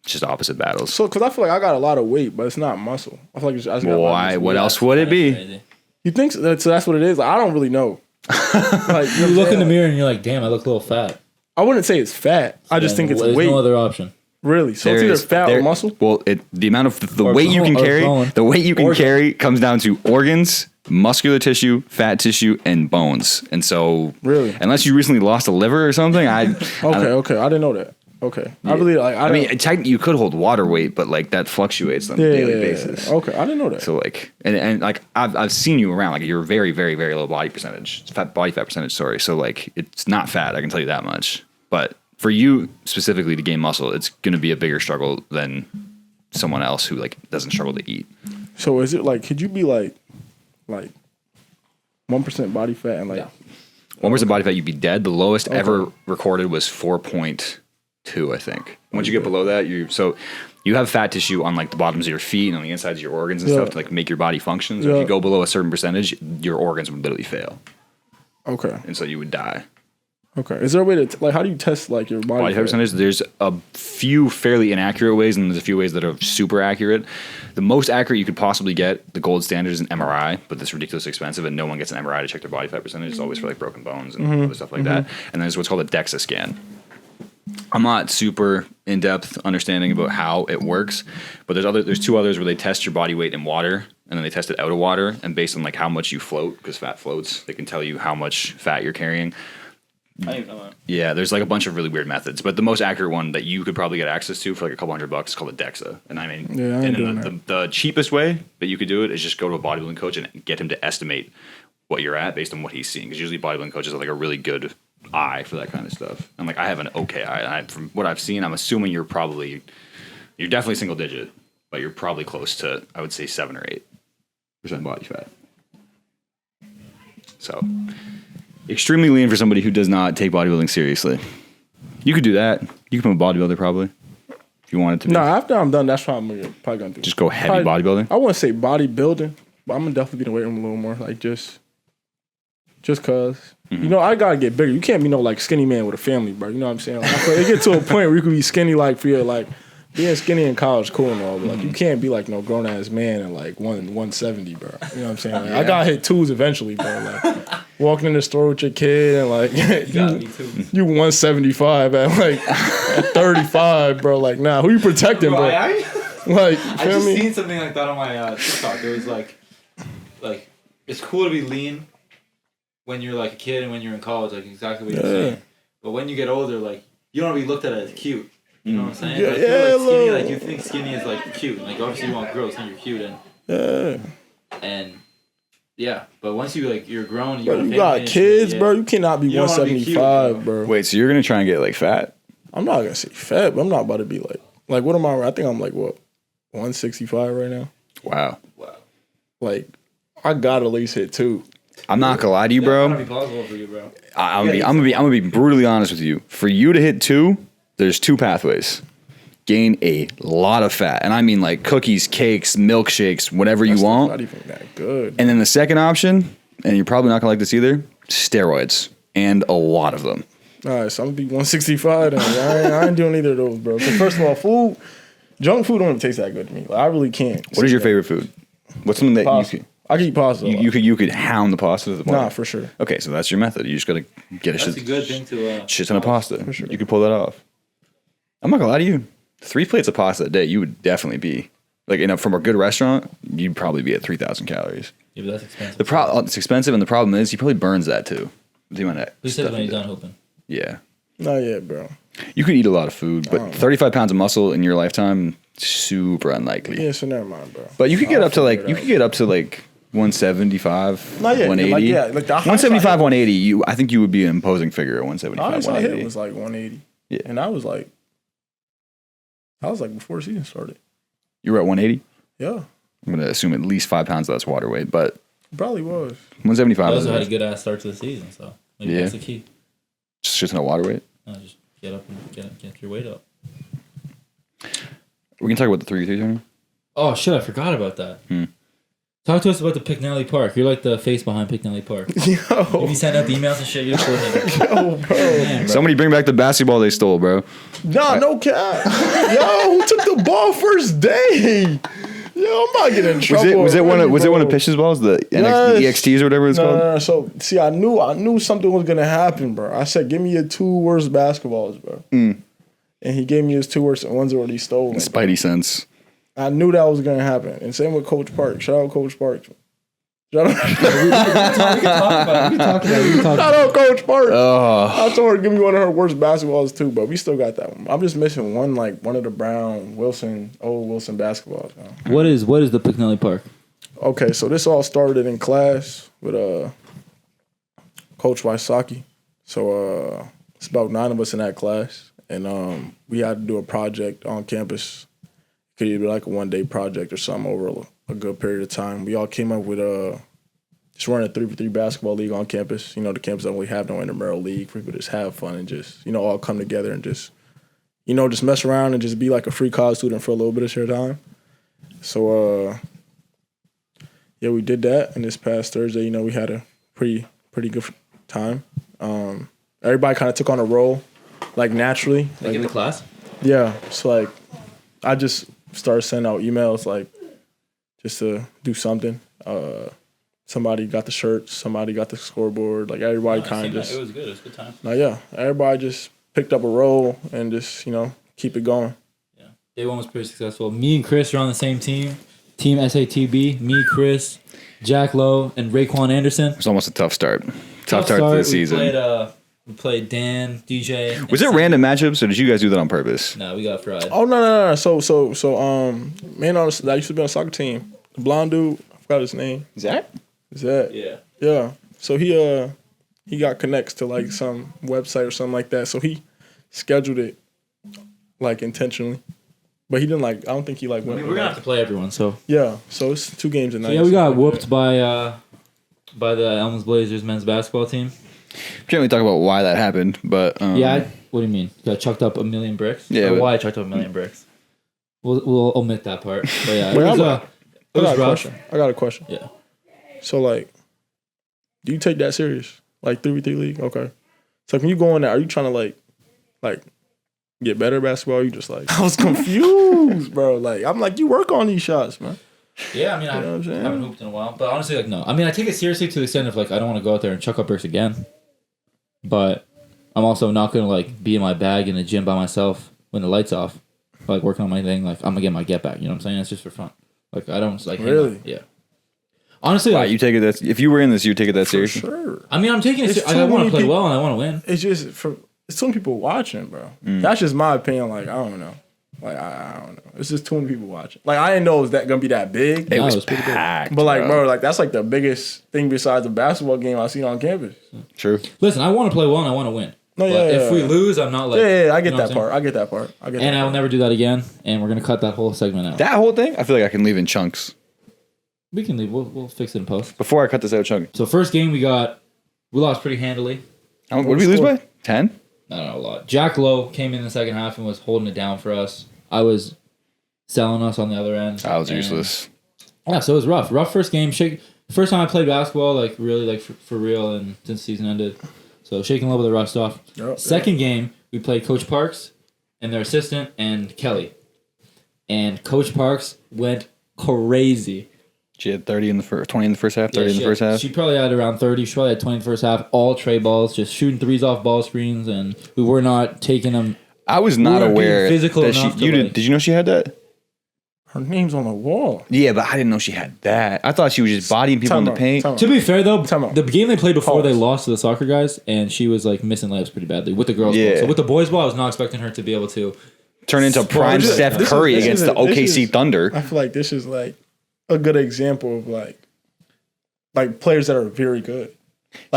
Speaker 5: It's just opposite battles.
Speaker 6: So, because I feel like I got a lot of weight, but it's not muscle. I feel like I just got a lot of
Speaker 5: Why?
Speaker 6: just
Speaker 5: What
Speaker 6: weight.
Speaker 5: else would it be?
Speaker 2: Crazy.
Speaker 6: You think so? So that's what it is? Like, I don't really know. Like,
Speaker 2: You look in the mirror and you're like, damn, I look a little fat.
Speaker 6: I wouldn't say it's fat. I just think it's
Speaker 2: There's
Speaker 6: weight.
Speaker 2: no other option.
Speaker 6: Really? So
Speaker 5: There
Speaker 6: it's either
Speaker 5: is-
Speaker 6: fat
Speaker 5: there-
Speaker 6: or muscle?
Speaker 5: Well, the amount of the
Speaker 2: Or
Speaker 5: weight you can
Speaker 2: bone- or
Speaker 5: carry,
Speaker 2: bone.
Speaker 5: the weight you can
Speaker 2: Organ.
Speaker 5: carry comes down to organs, muscular tissue, fat tissue, and bones. And so,
Speaker 6: Really?
Speaker 5: unless you recently lost a liver or something,
Speaker 6: Okay. I didn't know that. Okay. I really like.
Speaker 5: I mean, technically, you could hold water weight, but like that fluctuates on a daily basis.
Speaker 6: Okay, I didn't know that.
Speaker 5: So like, and like I've seen you around. Like you're very, very, very low body percentage, body fat percentage. Sorry. So like, it's not fat. I can tell you that much. But for you specifically to gain muscle, it's going to be a bigger struggle than someone else who like doesn't struggle to eat.
Speaker 6: So is it like? Could you be like 1% body fat and like.
Speaker 2: Yeah.
Speaker 5: 1% body fat, you'd be dead. The lowest ever recorded was 4.2, I think. Once you get below that, you have fat tissue on like the bottoms of your feet and on the insides of your organs and stuff to like make your body function. So if you go below a certain percentage, your organs would literally fail.
Speaker 6: Okay.
Speaker 5: And so you would die.
Speaker 6: Okay. Is there a way to how do you test like your body fat
Speaker 5: percentage? There's a few fairly inaccurate ways, and there's a few ways that are super accurate. The most accurate you could possibly get, the gold standard, is an MRI, but it's ridiculously expensive, and no one gets an MRI to check their body fat percentage. It's always for like broken bones and other stuff like that. And then there's what's called a DEXA scan. I'm not super in depth understanding about how it works, but there's two others where they test your body weight in water, and then they test it out of water, and based on like how much you float, because fat floats, they can tell you how much fat you're carrying.
Speaker 2: I didn't know that.
Speaker 5: Yeah, there's like a bunch of really weird methods, but the most accurate one that you could probably get access to for like a couple $100 is called a DEXA. And I mean, the cheapest way that you could do it is just go to a bodybuilding coach and get him to estimate what you're at based on what he's seeing. Because usually bodybuilding coaches have like a really good eye for that kind of stuff. And like I have an okay eye. From what I've seen, I'm assuming you're definitely single digit, but you're probably close to, I would say, 7 or 8% body fat. So extremely lean for somebody who does not take bodybuilding seriously. You could do that. You could become a bodybuilder probably if you wanted to.
Speaker 6: No, after I'm done, that's what I'm probably gonna do.
Speaker 5: Just go heavy bodybuilding.
Speaker 6: I wouldn't say bodybuilding, but I'm gonna definitely be in the weight room a little more, like just cause. You know, I gotta get bigger. You can't be no like skinny man with a family, bro. You know what I'm saying? Like, I feel like it get to a point where you could be skinny like for your like being skinny in college cool and all, but like you can't be like no grown ass man and like 170, bro. You know what I'm saying? Like, I gotta hit 2s eventually, bro. Like walking in the store with your kid and like you 175 at like at 35, bro. Like nah, who you protecting, bro? Like
Speaker 2: I just seen something like that on my TikTok. It was like it's cool to be lean when you're like a kid and when you're in college, like exactly what you're saying. But when you get older, like you don't want to be looked at as cute. You know what I'm saying?
Speaker 6: Yeah,
Speaker 2: like, skinny, like you think skinny is like cute. Like obviously you want growth and you're cute and but once you like you're grown,
Speaker 6: you got kids, bro. You cannot be 175, bro.
Speaker 5: Wait, so you're gonna try and get like fat?
Speaker 6: I'm not gonna say fat, but I'm not about to be like what am I? I think I'm like what 165 right now.
Speaker 5: Wow.
Speaker 6: Like I gotta at least hit 2.
Speaker 5: I'm not gonna lie to you, bro.
Speaker 2: That'd be possible for you, bro.
Speaker 5: I'm gonna be brutally honest with you. For you to hit 2, there's 2 pathways. Gain a lot of fat, and I mean like cookies, cakes, milkshakes, whatever you want.
Speaker 6: Not even that good.
Speaker 5: And then the second option, and you're probably not gonna like this either, steroids, and a lot of them.
Speaker 6: All right, so I'm gonna be 165. Then I ain't doing either of those, bro. So first of all, junk food don't even taste that good to me. Like, I really can't.
Speaker 5: What is your favorite food? What's something that
Speaker 6: pasta.
Speaker 5: you could?
Speaker 6: I can eat pasta.
Speaker 5: You could hound the pasta to the bottom.
Speaker 6: Nah, for sure.
Speaker 5: Okay, so that's your method. You just gotta get
Speaker 2: That's a good thing to
Speaker 5: shit ton of pasta.
Speaker 6: For sure.
Speaker 5: You could pull that off. I'm not gonna lie to you. 3 plates of pasta a day, you would definitely be like from a good restaurant. You'd probably be at 3,000 calories.
Speaker 2: Yeah, but that's expensive.
Speaker 5: It's expensive, and the problem is he probably burns that too.
Speaker 2: Who said when he's done hooping?
Speaker 5: Yeah.
Speaker 6: Not yet, bro.
Speaker 5: You could eat a lot of food, but 35 pounds of muscle in your lifetime, super unlikely.
Speaker 6: Yeah, so never mind, bro.
Speaker 5: But you could get up to like 175,
Speaker 6: Not yet.
Speaker 5: 180.
Speaker 6: Like
Speaker 5: 175, 180. I think you would be an imposing figure at 175,
Speaker 6: highest I
Speaker 5: 180.
Speaker 6: hit was like 180.
Speaker 5: Yeah.
Speaker 6: And I was like before the season started.
Speaker 5: You were at 180?
Speaker 6: Yeah.
Speaker 5: I'm going to assume at least 5 pounds less water weight, but
Speaker 6: Probably was.
Speaker 5: 175.
Speaker 2: I also had a good ass start to the season, so maybe that's the key.
Speaker 5: Just no water weight?
Speaker 2: No, just get up and get your weight up.
Speaker 5: We can talk about the 3-3 tournament.
Speaker 2: Oh shit, I forgot about that. Talk to us about the Picknelly Park. You're like the face behind Picknelly Park.
Speaker 6: Yo.
Speaker 2: If you send out the emails and shit, you're coordinator.
Speaker 6: Yo, bro.
Speaker 2: Man, bro.
Speaker 5: Somebody bring back the basketball they stole, bro.
Speaker 6: Nah, no cap. Yo, who took the ball first day? Yo, I'm not getting in trouble.
Speaker 5: Was it one of Pitch's balls, the EXTs or whatever it's called?
Speaker 6: No. So see, I knew something was gonna happen, bro. I said, give me your 2 worst basketballs, bro. And he gave me his 2 worst, and one's already stolen.
Speaker 5: Spidey sense.
Speaker 6: I knew that was gonna happen. And same with Coach Park. Shout out Coach Park. Shout out,
Speaker 2: We can talk about it.
Speaker 6: shout out Coach Park. I told her to give me one of her worst basketballs too, but we still got that one. I'm just missing one of the Brown old Wilson basketballs. Now.
Speaker 2: What is the Picknelly Park?
Speaker 6: Okay, so this all started in class with Coach Wysocki. So it's about 9 of us in that class, and we had to do a project on campus. Could either be like a 1-day project or something over a good period of time. We all came up with just run a 3v3 basketball league on campus. The campus don't really have no intramural league for people to just have fun and just, all come together and just, just mess around and just be like a free college student for a little bit of your time. So, yeah, we did that. And this past Thursday, we had a pretty good time. Everybody kind of took on a role, like naturally.
Speaker 2: Like in the class?
Speaker 6: Yeah. So, like, I just started sending out emails, like, just to do something. Somebody got the shirts, somebody got the scoreboard. Like, everybody kind of just.
Speaker 2: It was good. It was a good time.
Speaker 6: Yeah. Everybody just picked up a role and just, keep it going.
Speaker 2: Yeah. Day one was pretty successful. Me and Chris are on the same team. Team SATB. Me, Chris, Jack Lowe, and Raekwon Anderson.
Speaker 5: It was almost a tough start. Tough start to the season.
Speaker 2: We played Dan, DJ.
Speaker 5: Was it random matchups, or did you guys do that on purpose?
Speaker 2: No, we got fried.
Speaker 6: Oh, no. So, man, that used to be on a soccer team. The blonde dude, I forgot his name.
Speaker 5: Zach?
Speaker 2: Yeah.
Speaker 6: Yeah. So he got connects to like some website or something like that. So he scheduled it like intentionally. But he didn't I don't think he went.
Speaker 2: We're gonna have to play everyone, so.
Speaker 6: Yeah. So it's 2 games a night.
Speaker 2: So yeah, we got whooped by the Elms Blazers men's basketball team.
Speaker 5: Can't really talk about why that happened, but
Speaker 2: What do you mean? Got chucked up 1,000,000 bricks?
Speaker 5: Yeah.
Speaker 2: Or why I chucked up 1,000,000 bricks? We'll omit that part. But yeah, it
Speaker 6: Wait,
Speaker 2: was
Speaker 6: rough. I got a question.
Speaker 2: Yeah.
Speaker 6: So do you take that serious? Like 3v3 league? Okay. So when you go in there, are you trying to like get better at basketball? Or you just I was confused, bro. I'm you work on these shots, man.
Speaker 2: Yeah, I mean, I haven't hooped in a while. But honestly, no. I mean, I take it seriously to the extent of, I don't want to go out there and chuck up bricks again. But I'm also not going to, be in my bag in the gym by myself when the light's off. Working on my thing. I'm going to get my get back. You know what I'm saying? It's just for fun. I don't,
Speaker 6: Really?
Speaker 2: Yeah. Honestly,
Speaker 5: you take it that if you were in this, you would take it that seriously.
Speaker 6: Sure.
Speaker 2: I mean, I'm taking it. I want to play well and I want to win.
Speaker 6: It's just it's too many people watching, bro. That's just my opinion. I don't know. I don't know. It's just too many people watching. I didn't know it was gonna be that big.
Speaker 5: It was
Speaker 2: pretty big.
Speaker 5: packed.
Speaker 6: But bro, that's the biggest thing besides the basketball game I seen on campus.
Speaker 5: True.
Speaker 2: Listen, I want to play well and I want to win.
Speaker 6: No,
Speaker 2: but if we lose, I'm not
Speaker 6: I get that part. I get that part.
Speaker 2: And I will never do that again. And we're gonna cut that whole segment out.
Speaker 5: That whole thing, I feel like I can leave in chunks.
Speaker 2: We can leave. We'll fix it in post.
Speaker 5: Before I cut this out chunk.
Speaker 2: So first game we lost pretty handily.
Speaker 5: What did we lose by? 10?
Speaker 2: I don't know, a lot. Jack Lowe came in the second half and was holding it down for us. I was selling us on the other end.
Speaker 5: I was useless.
Speaker 2: Yeah, so it was rough. Rough first game. First time I played basketball, really for real, and since the season ended. So shaking a little bit of the rust off. Second game, we played Coach Parks and their assistant and Kelly. And Coach Parks went crazy.
Speaker 5: She had 20 in the first half, 30 in the first half.
Speaker 2: She probably had around 30. She probably had 20 in the first half. All tray balls, just shooting threes off ball screens, and we were not taking them.
Speaker 5: I was not aware
Speaker 2: physical
Speaker 5: that
Speaker 2: enough
Speaker 5: did you know she had that?
Speaker 6: Her name's on the wall.
Speaker 5: Yeah, but I didn't know she had that. I thought she was just bodying people in the paint.
Speaker 2: To be fair, though,
Speaker 6: Time out.
Speaker 2: the game they played before they lost to the soccer guys, and she was missing layups pretty badly with the girls' ball. So with the boys' ball, I was not expecting her to be able to
Speaker 5: turn into prime Steph Curry against the OKC Thunder.
Speaker 6: I feel like this is a good example of players that are very good.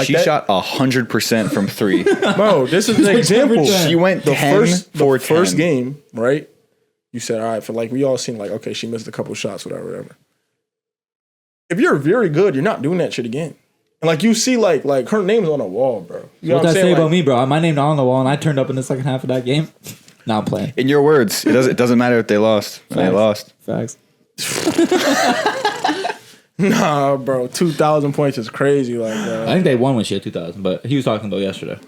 Speaker 5: She shot 100% from 3.
Speaker 6: Bro, this is an example.
Speaker 5: She went
Speaker 6: the
Speaker 5: 10 for 10.
Speaker 6: first game, right? You said, all right, for we all seen okay, she missed a couple shots, whatever. If you're very good, you're not doing that shit again. And you see her name's on the wall, bro. You know
Speaker 2: what that say about me, bro? My name's not on the wall, and I turned up in the second half of that game. Now I'm playing.
Speaker 5: In your words, it doesn't matter if they lost. They lost.
Speaker 2: Facts.
Speaker 6: Nah, bro, 2,000 points is crazy.
Speaker 2: I think they won when she had 2,000, but he was talking about yesterday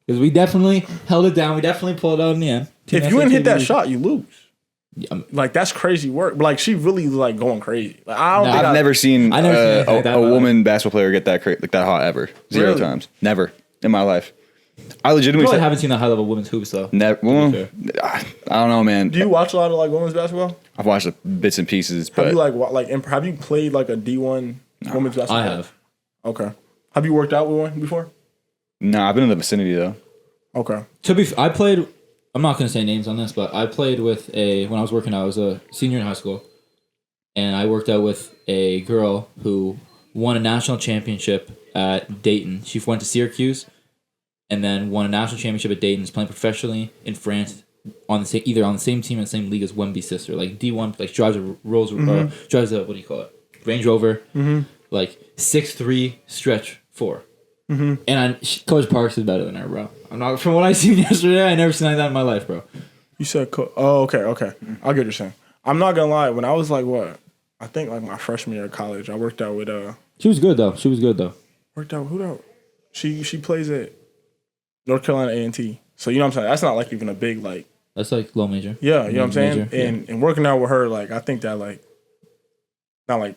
Speaker 2: because we definitely held it down. We definitely pulled it out in the end.
Speaker 6: If you didn't hit that shot, you lose.
Speaker 2: Yeah,
Speaker 6: that's crazy work. But she really going crazy.
Speaker 5: I've never seen a woman basketball player get that hot ever. Zero times. Never in my life. I legitimately
Speaker 2: haven't seen that high level women's hoops though.
Speaker 5: Never. Well, I don't know, man.
Speaker 6: Do you watch a lot of women's basketball?
Speaker 5: I've watched bits and pieces. But
Speaker 6: have you have you played a D1 women's basketball?
Speaker 2: I have.
Speaker 6: Okay. Have you worked out with one before?
Speaker 5: No, I've been in the vicinity though.
Speaker 6: Okay.
Speaker 2: I played. I'm not going to say names on this, but I played with when I was working out. I was a senior in high school, and I worked out with a girl who won a national championship at Dayton. She went to Syracuse, and then won a national championship at Dayton. Is playing professionally in France either on the same team and same league as Wemby's sister, D1, drives a Rolls, drives a what do you call it, Range Rover. Mm-hmm. like 6'3" stretch 4. And Coach Parks is better than her, bro. I'm not from what I seen yesterday. I never seen like that in my life, bro.
Speaker 6: You said, oh, okay. I get what you're saying. I'm not gonna lie. When I was like, I think like my freshman year of college, I worked out with
Speaker 2: She was good though.
Speaker 6: Worked out who though? She plays at North Carolina A&T. So you know what I'm saying. That's not like even a big like.
Speaker 2: That's like low major.
Speaker 6: Yeah, you know what I'm saying.
Speaker 2: Major,
Speaker 6: And working out with her, like I think that like, not like,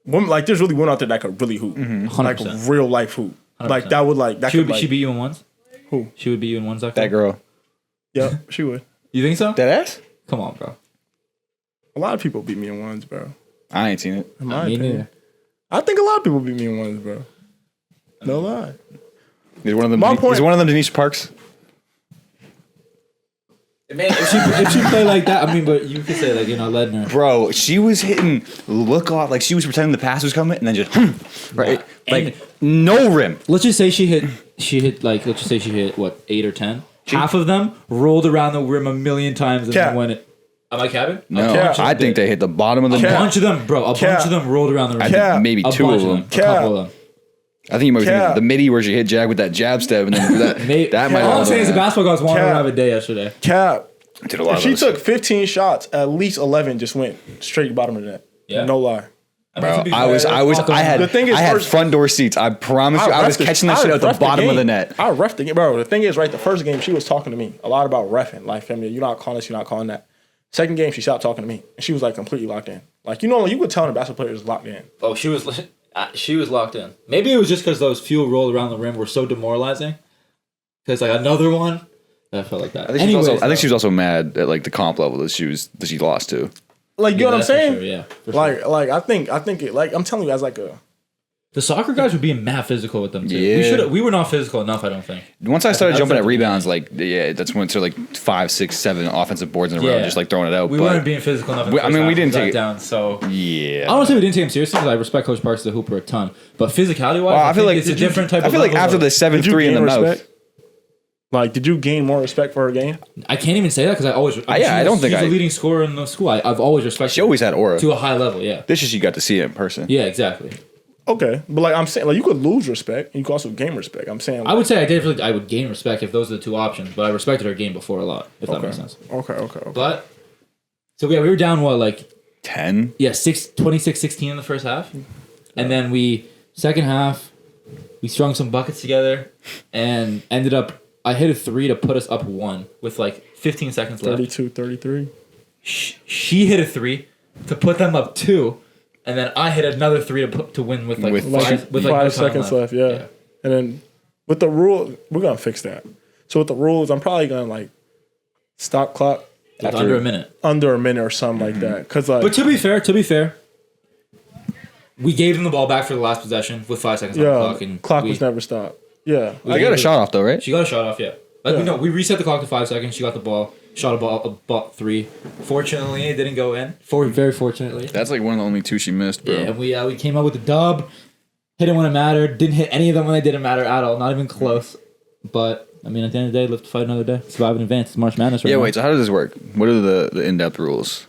Speaker 6: women like there's really women out there that could really hoop,
Speaker 2: 100%.
Speaker 6: like real life hoop.
Speaker 2: 100%.
Speaker 6: Like that would like that.
Speaker 2: She beat you in ones.
Speaker 6: Who?
Speaker 2: She would beat you in ones.
Speaker 5: That girl.
Speaker 6: Yeah, she would.
Speaker 2: You think so?
Speaker 5: That ass?
Speaker 2: Come on, bro.
Speaker 6: A lot of people beat me in ones, bro.
Speaker 5: I ain't seen it.
Speaker 6: In my
Speaker 2: Me
Speaker 6: opinion.
Speaker 2: neither.
Speaker 6: I think a lot of people beat me in ones, bro. No lie.
Speaker 5: Is one of them?
Speaker 6: My point-
Speaker 5: Is one of them Denise Parks?
Speaker 2: Man, if she played like that, I mean, but you could say like Ledner.
Speaker 5: Bro, she was hitting look off like she was pretending the pass was coming, and then just right, like no rim.
Speaker 2: Let's just say she hit like let's just say she hit what 8 or 10. Half of them rolled around the rim a million times and then went it. Am I capping?
Speaker 5: No, I think they hit the bottom of the
Speaker 2: A
Speaker 5: net.
Speaker 2: bunch of them, bro. A bunch of them rolled around the rim.
Speaker 5: I think maybe
Speaker 2: A
Speaker 5: two
Speaker 2: bunch
Speaker 5: of them.
Speaker 2: A couple of them.
Speaker 5: I think you might be thinking the midi where she hit Jag with that jab step, and then that might.
Speaker 2: All I'm saying is the basketball guys wanted to have a day yesterday.
Speaker 6: Cap.
Speaker 5: Did a lot
Speaker 6: If
Speaker 5: of
Speaker 6: she
Speaker 5: those.
Speaker 6: took 15 shots, at least 11 just went straight bottom of the net.
Speaker 2: Yeah.
Speaker 6: No lie.
Speaker 5: Bro, I had front door seats. I promise you, I was catching that shit at the bottom of the net.
Speaker 6: I reffed the game, bro. The thing is, right, the first game she was talking to me a lot about reffing. Like, I mean, you're not calling this, you're not calling that. Second game, she stopped talking to me, and she was like completely locked in. Like, you know, you could tell when a basketball player is locked in.
Speaker 2: Oh, she was locked in. Maybe it was just because those few rolled around the rim were so demoralizing. Because like another one, I felt like that.
Speaker 5: I think she was also mad at like the comp level that she lost to.
Speaker 6: Like, you know what I'm saying?
Speaker 2: Sure, yeah.
Speaker 6: Like I think it. Like, I'm telling you, as like a.
Speaker 2: The soccer guys were being mad physical with them too.
Speaker 5: Yeah.
Speaker 2: We were not physical enough, I don't think.
Speaker 5: Once I started jumping at rebounds, like that's when it's like 5, 6, 7 offensive boards in a row, just like throwing it out.
Speaker 2: We weren't being physical enough.
Speaker 5: We didn't take it
Speaker 2: down. So
Speaker 5: yeah.
Speaker 2: I don't say we didn't take him seriously because I respect Coach Parks the Hooper a ton, but physicality wise,
Speaker 5: I feel like
Speaker 2: it's a different type.
Speaker 5: I feel like after the 7-3 in the mouth.
Speaker 6: Like, did you gain more respect for her game?
Speaker 2: I can't even say that because I always.
Speaker 5: I don't think
Speaker 2: she's the leading scorer in the school. I've always respected.
Speaker 5: She always had aura
Speaker 2: to a high level. Yeah.
Speaker 5: This is you got to see it in person.
Speaker 2: Yeah, exactly.
Speaker 6: Okay, but like I'm saying, like you could lose respect, and you could also gain respect. I'm saying. Like,
Speaker 2: I would say I would gain respect if those are the two options, but I respected her game before a lot. If that makes sense.
Speaker 6: Okay.
Speaker 2: But so yeah, we were down what like
Speaker 5: 10?
Speaker 2: Yeah, 26-16 in the first half, and then second half we strung some buckets together and ended up. I hit a 3 to put us up 1 with like 15 seconds left.
Speaker 6: 32-33.
Speaker 2: She hit a 3 to put them up 2, and then I hit another 3 to win with like
Speaker 6: 5 seconds left. Yeah, and then with the rule, we're gonna fix that. So with the rules, I'm probably gonna like stop clock
Speaker 2: under a minute
Speaker 6: or something like that. Cause like,
Speaker 2: but to be fair, we gave them the ball back for the last possession with 5 seconds on the clock, and
Speaker 6: clock was never stopped. Yeah,
Speaker 5: I got a shot off though, right?
Speaker 2: She got a shot off, yeah. We reset the clock to 5 seconds. She got the ball, shot a 3. Fortunately, it didn't go in. Very fortunately.
Speaker 5: That's like one of the only 2 she missed, bro.
Speaker 2: Yeah, and we came out with the dub. Hit it when it mattered. Didn't hit any of them when they didn't matter at all. Not even close. But I mean, at the end of the day, live to fight another day. Survive in advance. It's March Madness right now.
Speaker 5: Yeah, wait. So how does this work? What are the in-depth rules?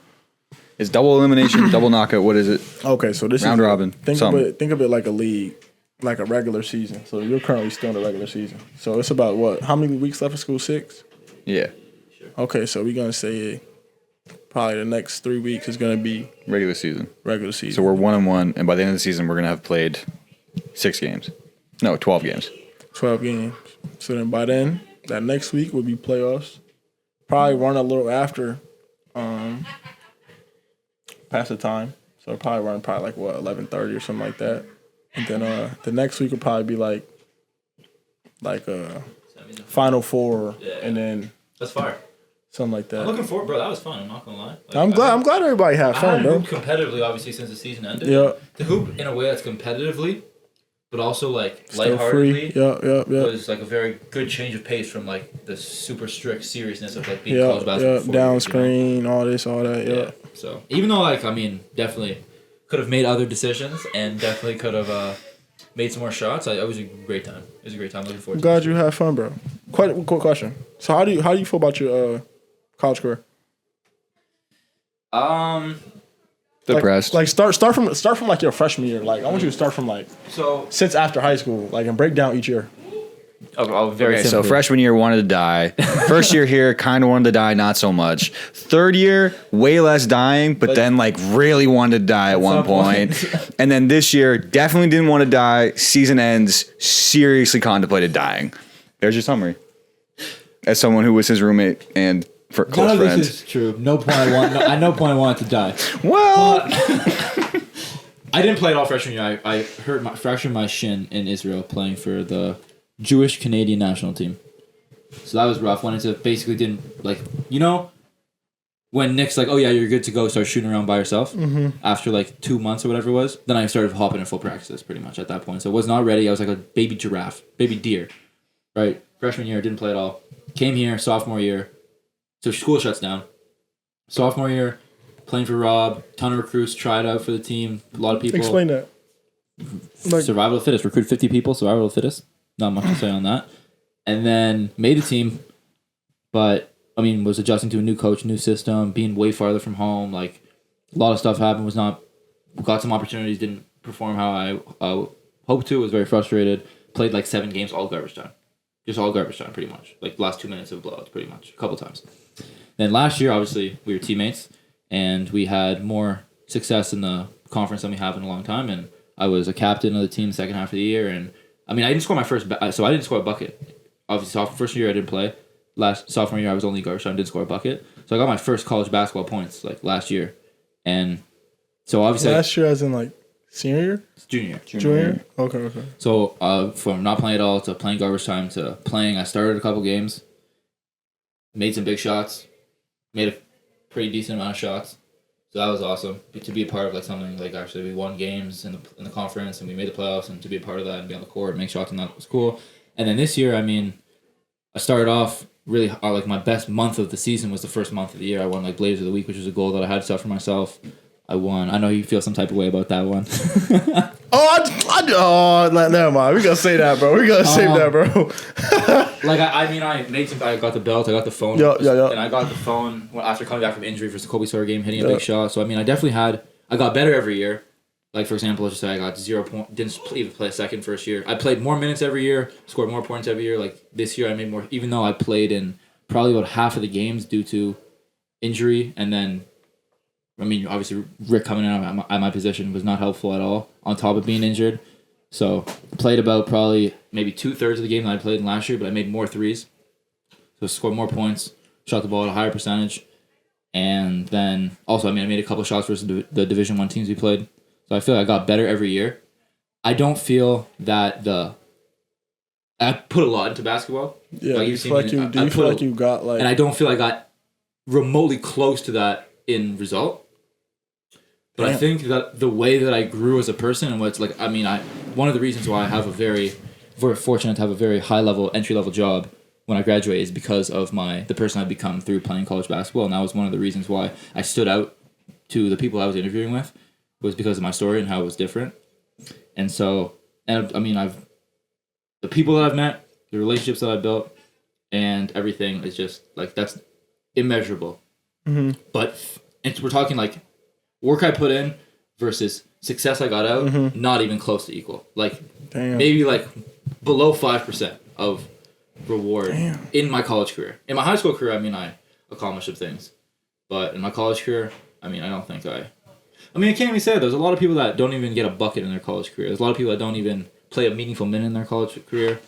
Speaker 5: It's double elimination, double knockout. What is it?
Speaker 6: Okay, so this
Speaker 5: round
Speaker 6: is
Speaker 5: robin.
Speaker 6: Think of it like a league. Like a regular season. So you're currently still in the regular season. So it's about what? How many weeks left of school? 6?
Speaker 5: Yeah.
Speaker 6: Okay, so we're going to say probably the next 3 weeks is going to be
Speaker 5: regular season.
Speaker 6: So
Speaker 5: we're 1-1, and by the end of the season, we're going to have played 6 games. No, 12 games.
Speaker 6: 12 games. So then by then, that next week will be playoffs. Probably run a little after past the time. So probably run like what, 11:30 or something like that. And then the next week will probably be like Final Four, and then
Speaker 2: that's fire.
Speaker 6: Something like that.
Speaker 2: I'm looking forward, bro. That was fun. I'm not gonna lie. Like,
Speaker 6: I'm glad everybody had fun, bro.
Speaker 2: I hooped competitively, obviously, since the season ended.
Speaker 6: Yeah.
Speaker 2: To hoop in a way that's competitively, but also like
Speaker 6: still
Speaker 2: lightheartedly.
Speaker 6: Yeah.
Speaker 2: Was like a very good change of pace from like the super strict seriousness of like being college basketball.
Speaker 6: Down screen, all this, all that. Yeah.
Speaker 2: So even though definitely could have made other decisions and definitely could have made some more shots. It was a great time. It was a great time. Looking forward.
Speaker 6: I'm glad you had fun, bro. Quick question. So how do you feel about your college career?
Speaker 2: The
Speaker 5: Depressed.
Speaker 6: Like start from like your freshman year. Like I want you to start from like since after high school, like and break down each year.
Speaker 5: Okay, so freshman year wanted to die. First year here, kind of wanted to die, not so much. Third year, way less dying, but then like really wanted to die at one point. And then this year, definitely didn't want to die. Season ends, seriously contemplated dying. There's your summary. As someone who was his roommate and for close friends.
Speaker 2: None of this is true. No point at no point I wanted to die.
Speaker 5: Well,
Speaker 2: I didn't play at all freshman year. I fractured my shin in Israel playing for the Jewish Canadian national team. So that was rough. Went into basically didn't like when Nick's like, oh yeah, you're good to go, start shooting around by yourself after like 2 months or whatever it was. Then I started hopping in full practices pretty much at that point. So I was not ready. I was like a baby giraffe, baby deer. Right? Freshman year, didn't play at all. Came here, sophomore year. So school shuts down. Sophomore year, playing for Rob, ton of recruits tried out for the team. A lot of people.
Speaker 6: Explain that. Like,
Speaker 2: survival of the fittest. Recruit 50 people, survival of the fittest. Not much to say on that. And then made the team, but I mean, was adjusting to a new coach, new system, being way farther from home. Like a lot of stuff happened. Got some opportunities, didn't perform how I hoped to. Was very frustrated. Played like 7 games, all garbage time. Just all garbage time, pretty much. Like last 2 minutes of blowouts, pretty much, a couple times. Then last year, obviously, we were teammates, and we had more success in the conference than we have in a long time. And I was a captain of the team the second half of the year, and I mean, I didn't score my first, so I didn't score a bucket. Obviously, first year I didn't play. Sophomore year I was only garbage time, didn't score a bucket. So I got my first college basketball points like last year, and so obviously
Speaker 6: last year as in like senior year,
Speaker 2: junior.
Speaker 6: Junior. Okay.
Speaker 2: So from not playing at all to playing garbage time to playing, I started a couple games, made some big shots, made a pretty decent amount of shots. So that was awesome to be a part of like something like actually we won games in the conference and we made the playoffs, and to be a part of that and be on the court and make shots, and that was cool. And then this year, I mean, I started off really like my best month of the season was the first month of the year. I won like Blazers of the Week, which was a goal that I had set for myself. I won. I know you feel some type of way about that one.
Speaker 6: Never mind. We gotta say that, bro. We gotta save that, bro.
Speaker 2: Like I made some. I got the belt. I got the phone.
Speaker 6: Yeah.
Speaker 2: And I got the phone after coming back from injury for the Kobe Sawyer game, hitting a big shot. So I mean, I definitely had. I got better every year. Like for example, let's just say I got 0 points. Didn't even play a second first year. I played more minutes every year. Scored more points every year. Like this year, I made more. Even though I played in probably about half of the games due to injury, and then. I mean, obviously, Rick coming in at my position was not helpful at all, on top of being injured. So, played about probably maybe 2/3 of the game that I played in last year, but I made more threes. So, scored more points, shot the ball at a higher percentage. And then, also, I mean, I made a couple shots versus the Division I teams we played. So, I feel like I got better every year. I don't feel that I put a lot into basketball.
Speaker 6: Yeah, like, do you feel like you got, like...
Speaker 2: And I don't feel I got remotely close to that in result. But damn. I think that the way that I grew as a person and what's like, I mean, one of the reasons why I have very fortunate to have a very high level, entry level job when I graduate is because of the person I've become through playing college basketball. And that was one of the reasons why I stood out to the people I was interviewing with, was because of my story and how it was different. And so, and I mean, the people that I've met, the relationships that I built, and everything is just like, that's immeasurable. Mm-hmm. But we're talking like, work I put in versus success I got out, not even close to equal. Like, maybe like below 5% of reward in my college career. In my high school career, I mean, I accomplished some things. But in my college career, I mean, I don't think I can't even say that. There's a lot of people that don't even get a bucket in their college career. There's a lot of people that don't even play a meaningful minute in their college career.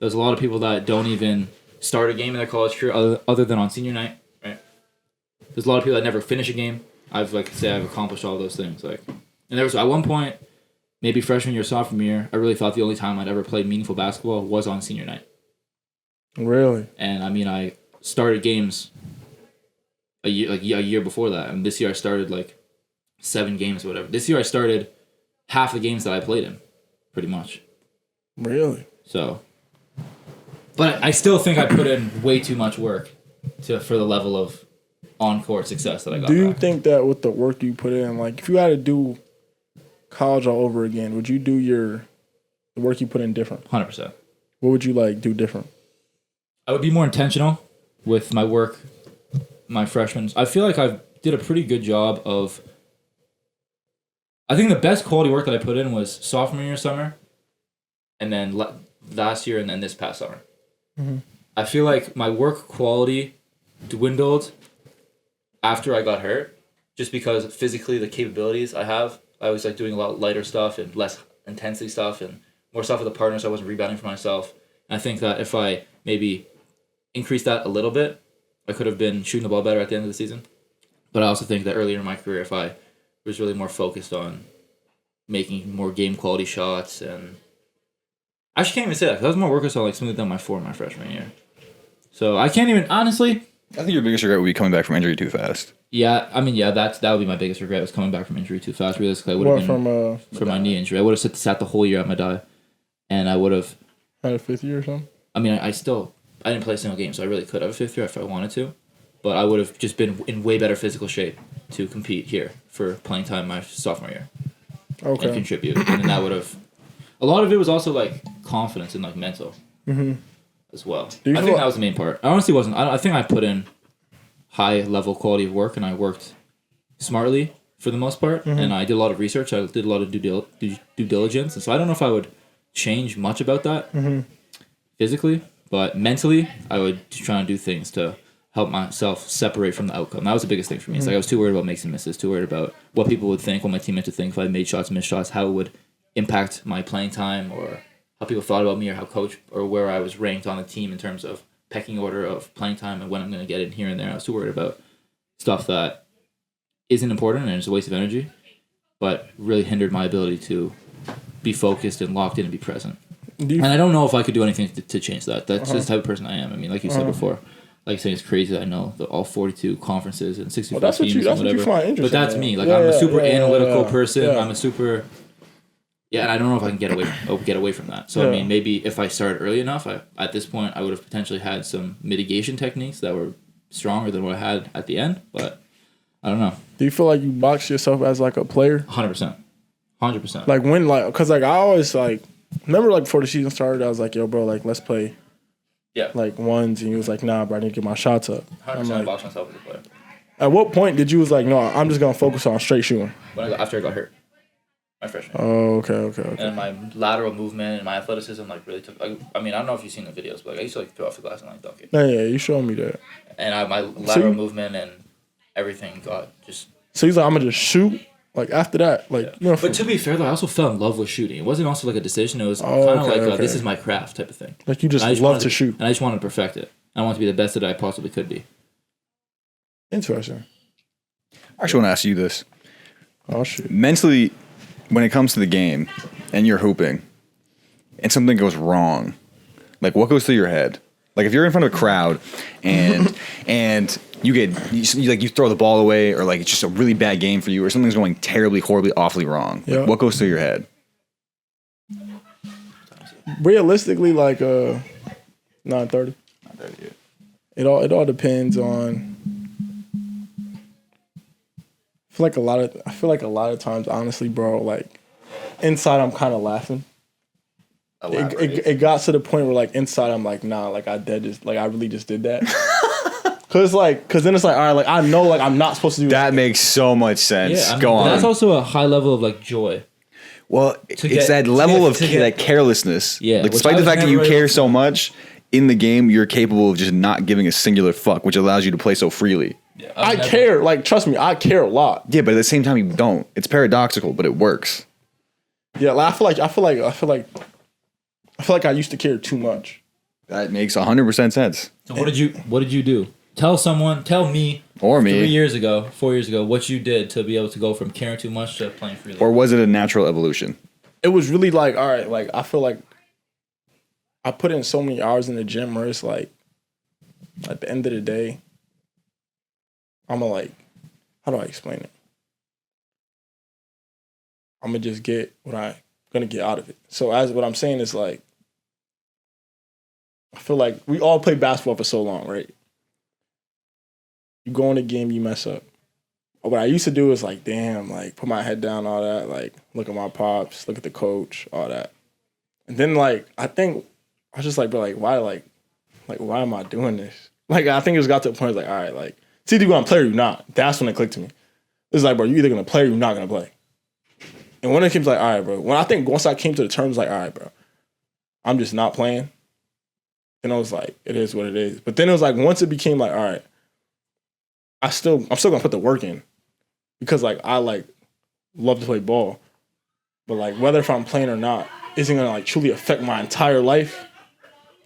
Speaker 2: There's a lot of people that don't even start a game in their college career other than on senior night, right? There's a lot of people that never finish a game. I've accomplished all those things. Like, and there was at one point, maybe freshman year, sophomore year, I really thought the only time I'd ever played meaningful basketball was on senior night.
Speaker 6: Really?
Speaker 2: And I mean, I started games a year before that, and this year I started like 7 games or whatever. This year I started half the games that I played in, pretty much.
Speaker 6: Really?
Speaker 2: So, but I still think I put in way too much work for the level of on-court success that I got.
Speaker 6: Do you think that with the work you put in, like if you had to do college all over again, would you do the work you put in different?
Speaker 2: 100%.
Speaker 6: What would you like do different?
Speaker 2: I would be more intentional with my work, my freshmen. I feel like I did a pretty good job of I think the best quality work that I put in was sophomore year summer, and then last year, and then this past summer.
Speaker 6: Mm-hmm.
Speaker 2: I feel like my work quality dwindled after I got hurt, just because physically the capabilities I have. I was like doing a lot lighter stuff and less intensity stuff and more stuff with the partner, so I wasn't rebounding for myself. And I think that if I maybe increased that a little bit, I could have been shooting the ball better at the end of the season. But I also think that earlier in my career, if I was really more focused on making more game quality shots, and I actually can't even say that because I was more workers on like smoothing down my form my freshman year. So I can't even honestly.
Speaker 5: I think your biggest regret would be coming back from injury too fast.
Speaker 2: Yeah, I mean, that would be my biggest regret, was coming back from injury too fast. Realistically, I would have been from my knee injury. I would have sat the whole year at my die, and I would have
Speaker 6: had a fifth year or something.
Speaker 2: I mean, I didn't play a single game, so I really could have a fifth year if I wanted to, but I would have just been in way better physical shape to compete here for playing time my sophomore year.
Speaker 6: Okay.
Speaker 2: And contribute, and then that would have. A lot of it was also like confidence and like mental, as well. I think that was the main part. I honestly wasn't. I think I put in high level quality of work, and I worked smartly for the most part, and I did a lot of research. I did a lot of due diligence, and so I don't know if I would change much about that physically, but mentally, I would try and do things to help myself separate from the outcome. That was the biggest thing for me. It's like I was too worried about makes and misses, too worried about what people would think, what my teammates would think if I made shots, missed shots, how it would impact my playing time, or how people thought about me, or how coach, or where I was ranked on the team in terms of pecking order of playing time and when I'm going to get in here and there. I was too worried about stuff that isn't important and is a waste of energy, but really hindered my ability to be focused and locked in and be present. And I don't know if I could do anything to change that. That's just the type of person I am. I mean, like you said before, like saying it's crazy that I know all 42 conferences and 64 teams and whatever.
Speaker 6: What you find interesting.
Speaker 2: But that's me. Like I'm a super analytical person. I'm a super and I don't know if I can get away from that. So I mean, maybe if I started early enough, at this point I would have potentially had some mitigation techniques that were stronger than what I had at the end. But I don't know.
Speaker 6: Do you feel like you boxed yourself as like a player?
Speaker 2: 100%.
Speaker 6: Like when, like, cause like I always like remember like before the season started, I was like, yo, bro, like let's play.
Speaker 2: Yeah.
Speaker 6: Like ones, and he was like, nah, bro, I need to get my shots up.
Speaker 2: 100%
Speaker 6: like,
Speaker 2: box myself as a player.
Speaker 6: At what point did you was like, no, I'm just gonna focus on straight shooting?
Speaker 2: After I got hurt, my freshman year.
Speaker 6: Oh, okay.
Speaker 2: And my lateral movement and my athleticism like really took. I mean, I don't know if you've seen the videos, but like, I used to like throw off the glass and like dunk it.
Speaker 6: Yeah, you showed me that.
Speaker 2: And my lateral movement and everything got just.
Speaker 6: So he's like, I'm gonna just shoot. Like after that, like you know.
Speaker 2: But to be fair though, I also fell in love with shooting. It wasn't also like a decision. It was kind of like this is my craft type of thing.
Speaker 6: Like you just love to shoot,
Speaker 2: and I just wanted to perfect it. I want to be the best that I possibly could be.
Speaker 6: Interesting.
Speaker 5: I actually want to ask you this.
Speaker 6: Oh shit.
Speaker 5: Mentally, when it comes to the game, and you're hooping, and something goes wrong, like what goes through your head? Like if you're in front of a crowd, and you throw the ball away, or like it's just a really bad game for you, or something's going terribly, horribly, awfully wrong.
Speaker 6: Yeah.
Speaker 5: Like, what goes through your head?
Speaker 6: Realistically, like 9:30. It all depends on. I feel like a lot of times, honestly, bro, like inside I'm kind of laughing. It got to the point where like inside I'm like, nah, like I really just did that. Cause then it's like, all right, like I know like I'm not supposed to do
Speaker 5: that. Makes so much sense.
Speaker 2: Yeah, I mean,
Speaker 5: Go on.
Speaker 2: That's also a high level of like joy.
Speaker 5: Well, it's that level of like carelessness.
Speaker 2: Yeah.
Speaker 5: Like, despite the fact that you care so much in the game, you're capable of just not giving a singular fuck, which allows you to play so freely.
Speaker 2: Yeah,
Speaker 6: I care, like trust me, I care a lot.
Speaker 5: Yeah, but at the same time you don't. It's paradoxical, but it works.
Speaker 6: Yeah, like I feel like I used to care too much.
Speaker 5: That makes 100% sense.
Speaker 2: So what did you do? Tell me,
Speaker 5: or me,
Speaker 2: 4 years ago, what you did to be able to go from caring too much to playing freely.
Speaker 5: Or was it a natural evolution?
Speaker 6: It was really like, all right, like I feel like I put in so many hours in the gym where it's like, at the end of the day, I'm gonna like, how do I explain it? I'm gonna just get what I'm gonna get out of it. So what I'm saying is like, I feel like we all play basketball for so long, right? You go in the game, you mess up. What I used to do is like, damn, like put my head down, all that, like look at my pops, look at the coach, all that. And then like, I think I was just like, bro, like why am I doing this? Like, I think it just got to a point like, all right, like, it's either you're gonna play or you're not. That's when it clicked to me. It's like, bro, you're either gonna play or you're not gonna play. And when it came to like, all right, bro. Once I came to the terms, like, all right, bro, I'm just not playing. Then I was like, it is what it is. But then it was like, once it became like, all right, I'm still gonna put the work in because like I like love to play ball, but like whether if I'm playing or not isn't gonna like truly affect my entire life.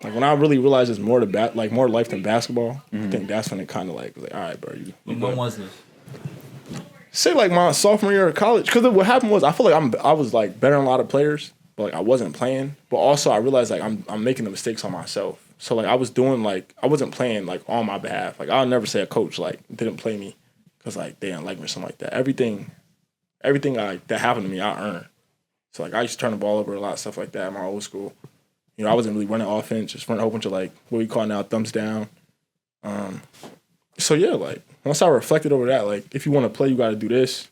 Speaker 6: Like when I really realized it's more more life than basketball, I think that's when it kind of like was like, all right, bro.
Speaker 2: When was this?
Speaker 6: Say like my sophomore year of college, because what happened was I feel like I was like better than a lot of players, but like I wasn't playing. But also I realized like I'm making the mistakes on myself. So like I was doing like I wasn't playing like on my behalf. Like I'll never say a coach like didn't play me because like they didn't like me or something like that. Everything that happened to me I earned. So like I used to turn the ball over a lot of stuff like that in my old school. You know, I wasn't really running offense, just running a whole bunch of like what we call now thumbs down. So yeah, like once I reflected over that, like if you want to play, you got to do this.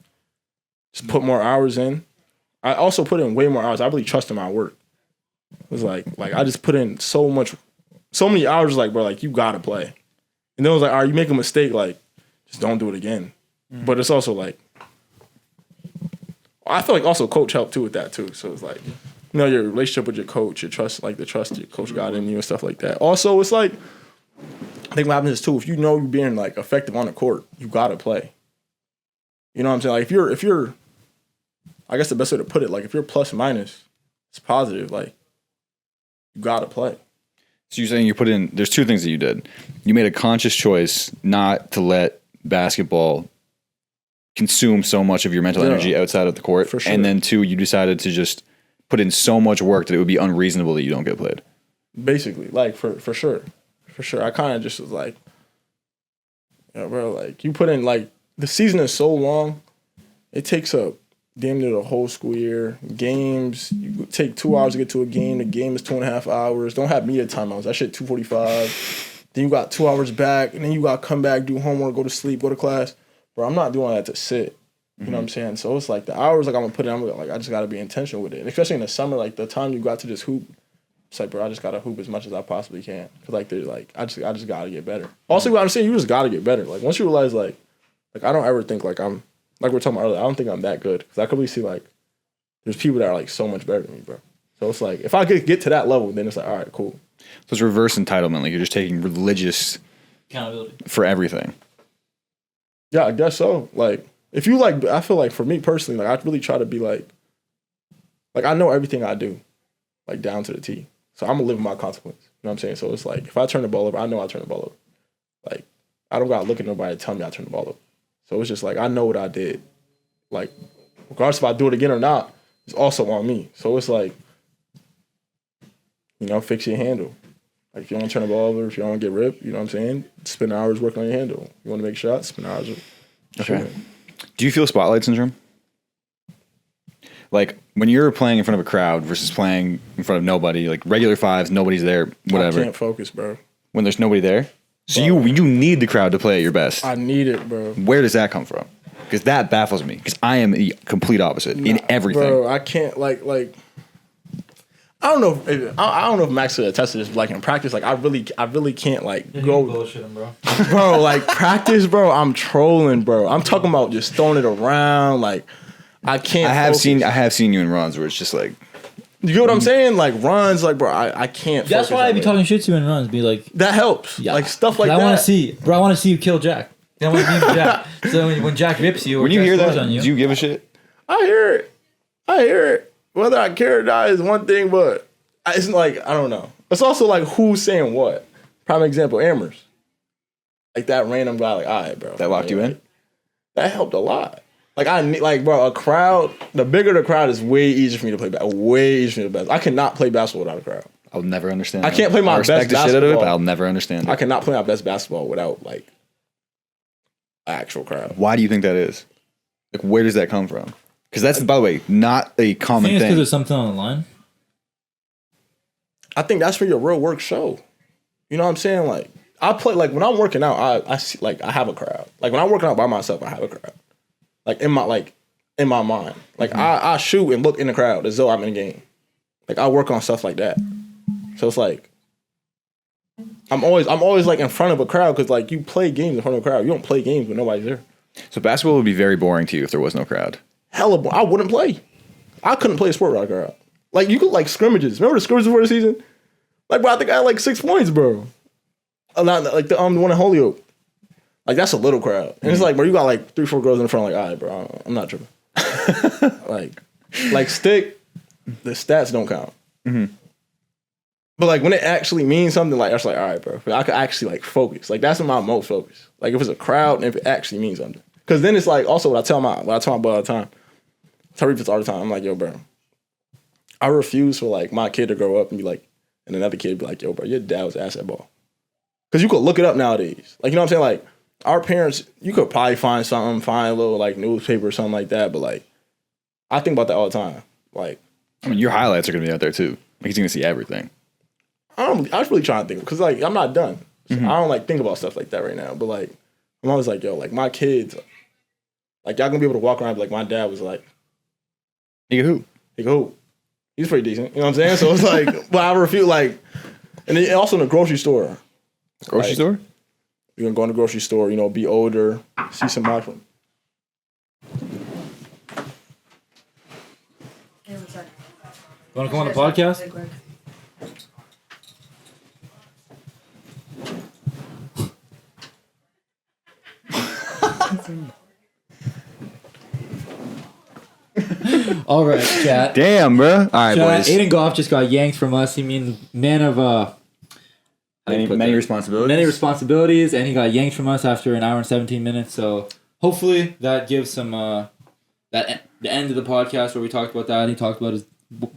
Speaker 6: Just put more hours in. I also put in way more hours. I really trusted my work. It was like I just put in so many hours. Like bro, like you gotta play. And then it was like, all right, you make a mistake, like just don't do it again. But it's also like I feel like also coach helped too with that too. So it's like you know your relationship with your coach, your trust, like the trust your coach got in you and stuff like that. Also, it's like I think what happens is too, if you know you're being like effective on the court, you gotta play. You know what I'm saying? Like if you're I guess the best way to put it, like if you're plus minus, it's positive, like you gotta play.
Speaker 5: So you're saying there's two things that you did. You made a conscious choice not to let basketball consume so much of your mental energy outside of the court.
Speaker 6: For sure.
Speaker 5: And then two, you decided to just put in so much work that it would be unreasonable that you don't get played.
Speaker 6: Basically, like for sure. For sure. I kind of just was like, yeah, bro, like you put in like the season is so long, it takes up damn near the whole school year. Games, you take 2 hours to get to a game. The game is 2.5 hours. Don't have media timeouts. That shit 2:45. Then you got 2 hours back, and then you got to come back, do homework, go to sleep, go to class. Bro, I'm not doing that to sit. You know what I'm saying? So it's like the hours like I'm gonna put in, I'm like I just gotta be intentional with it. And especially in the summer, like the time you got to just hoop. It's like, bro, I just gotta hoop as much as I possibly can. Cause like they're like, I just gotta get better. Also, what I'm saying, you just gotta get better. Like once you realize like I don't ever think like I'm like we were talking about earlier. I don't think I'm that good. Cause I could really see like there's people that are like so much better than me, bro. So it's like if I could get to that level, then it's like, all right, cool.
Speaker 5: So it's reverse entitlement. Like you're just taking religious
Speaker 2: Accountability
Speaker 5: for everything.
Speaker 6: Yeah, I guess so. Like if you like, I feel like for me personally, like I really try to be like I know everything I do, like down to the T. So I'm gonna live with my consequence. You know what I'm saying? So it's like if I turn the ball over, I know I turn the ball over. Like I don't gotta look at nobody to tell me I turned the ball over. So it's just like I know what I did. Like regardless if I do it again or not, it's also on me. So it's like, you know, fix your handle. Like if you want to turn the ball over, if you don't want to get ripped, you know what I'm saying? Spend hours working on your handle. You want to make shots, spend hours.
Speaker 5: Okay. Do you feel spotlight syndrome? Like when you're playing in front of a crowd versus playing in front of nobody, like regular fives, nobody's there, whatever.
Speaker 6: I can't focus, bro.
Speaker 5: When there's nobody there? So you need the crowd to play at your best.
Speaker 6: I need it, bro.
Speaker 5: Where does that come from? Because that baffles me. Because I am the complete opposite in everything.
Speaker 6: Bro, I can't like I don't know if Max could attest to this. Like in practice, like I really can't like go
Speaker 2: bullshit, bro.
Speaker 6: Bro, like practice, bro. I'm trolling, bro. I'm talking about just throwing it around. Like I can't.
Speaker 5: I have
Speaker 6: focus.
Speaker 5: seen you in runs where it's just like.
Speaker 6: You get what I'm saying? Like runs, like bro, I can't.
Speaker 2: That's why I be talking shit to you in runs. Be like
Speaker 6: that helps.
Speaker 2: Yeah.
Speaker 6: Like stuff like that.
Speaker 2: I want to see, bro. I want to see you kill Jack. I want to beat Jack. So when Jack rips you, or
Speaker 5: when you
Speaker 2: Jack
Speaker 5: hear
Speaker 2: scores
Speaker 5: that,
Speaker 2: on you,
Speaker 5: do you give a shit?
Speaker 6: I hear it. Whether I care or not is one thing, but it's like I don't know. It's also like who's saying what. Prime example, Amers. Like that random guy, like all right, bro.
Speaker 5: That locked you in.
Speaker 6: That helped a lot. Like I need, like bro, a crowd. The bigger the crowd is, way easier for me to play basketball. Way easier for me to play. I cannot play basketball without a crowd.
Speaker 5: I'll never understand.
Speaker 6: I can't play my best
Speaker 5: respect the shit out of it,
Speaker 6: basketball.
Speaker 5: but I'll never understand it.
Speaker 6: I cannot play my best basketball without like an actual crowd.
Speaker 5: Why do you think that is? Like, where does that come from? Because that's, by the way, not a
Speaker 2: I
Speaker 5: common
Speaker 2: think it's
Speaker 5: thing.
Speaker 2: because there's something on the line.
Speaker 6: I think that's where your real work show. You know what I'm saying? Like I play, like when I'm working out, I see, like I have a crowd. Like when I'm working out by myself, I have a crowd. Like in my mind. Like I shoot and look in the crowd as though I'm in a game. Like I work on stuff like that. So it's like I'm always like in front of a crowd because like you play games in front of a crowd. You don't play games when nobody's there.
Speaker 5: So basketball would be very boring to you if there was no crowd.
Speaker 6: Hella boring. I wouldn't play. I couldn't play a sport without a crowd. Like, you could, like, scrimmages. Remember the scrimmages before the season? Like, bro, I think I had, like, 6 points, bro. Not, like, the one in Holyoke. Like, that's a little crowd. And it's like, bro, you got, like, 3-4 girls in the front. Like, all right, bro, I'm not tripping. like, stick, the stats don't count.
Speaker 5: Mm-hmm.
Speaker 6: But, like, when it actually means something, like, I was like, all right, bro, I could actually, like, focus. Like, that's my most focus. Like, if it's a crowd and if it actually means something. Because then it's like, also, what I tell my boy all the time, tell Reefus all the time, I'm like, yo, bro, I refuse for, like, my kid to grow up and be like, and another kid be like, yo, bro, your dad was ass at ball. Because you could look it up nowadays. Like, you know what I'm saying? Like, our parents, you could probably find something, find a little, like, newspaper or something like that. But, like, I think about that all the time. Like,
Speaker 5: I mean, your highlights are going to be out there, too. Like, he's going to see everything.
Speaker 6: I was really trying to think. Because, like, I'm not done. So I don't, like, think about stuff like that right now. But, like, I'm always like, yo, like, my kids, like, y'all going to be able to walk around and be like, my dad was like,
Speaker 5: He could hoop.
Speaker 6: he could hoop. He's pretty decent. You know what I'm saying? So it's like, but I refuse, like, and then also in the grocery store.
Speaker 5: Grocery
Speaker 6: Like,
Speaker 5: store?
Speaker 6: You're gonna go in the grocery store, you know, be older, see some box.
Speaker 2: You want to come on the podcast? All right, chat.
Speaker 5: Damn, bro. All right,
Speaker 2: Chat,
Speaker 5: boys.
Speaker 2: Aden Goffe just got yanked from us. He means man of
Speaker 5: Many responsibilities.
Speaker 2: many responsibilities, and he got yanked from us after an hour and 17 minutes. So hopefully that gives some the end of the podcast where we talked about that. He talked about his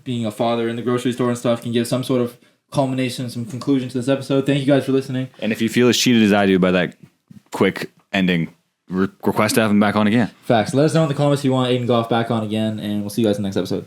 Speaker 2: being a father in the grocery store and stuff. Can give some sort of culmination, some conclusion to this episode. Thank you guys for listening.
Speaker 5: And if you feel as cheated as I do by that quick ending, request to have him back on again.
Speaker 2: Facts. Let us know in the comments if you want Aden Goffe back on again, and we'll see you guys in the next episode.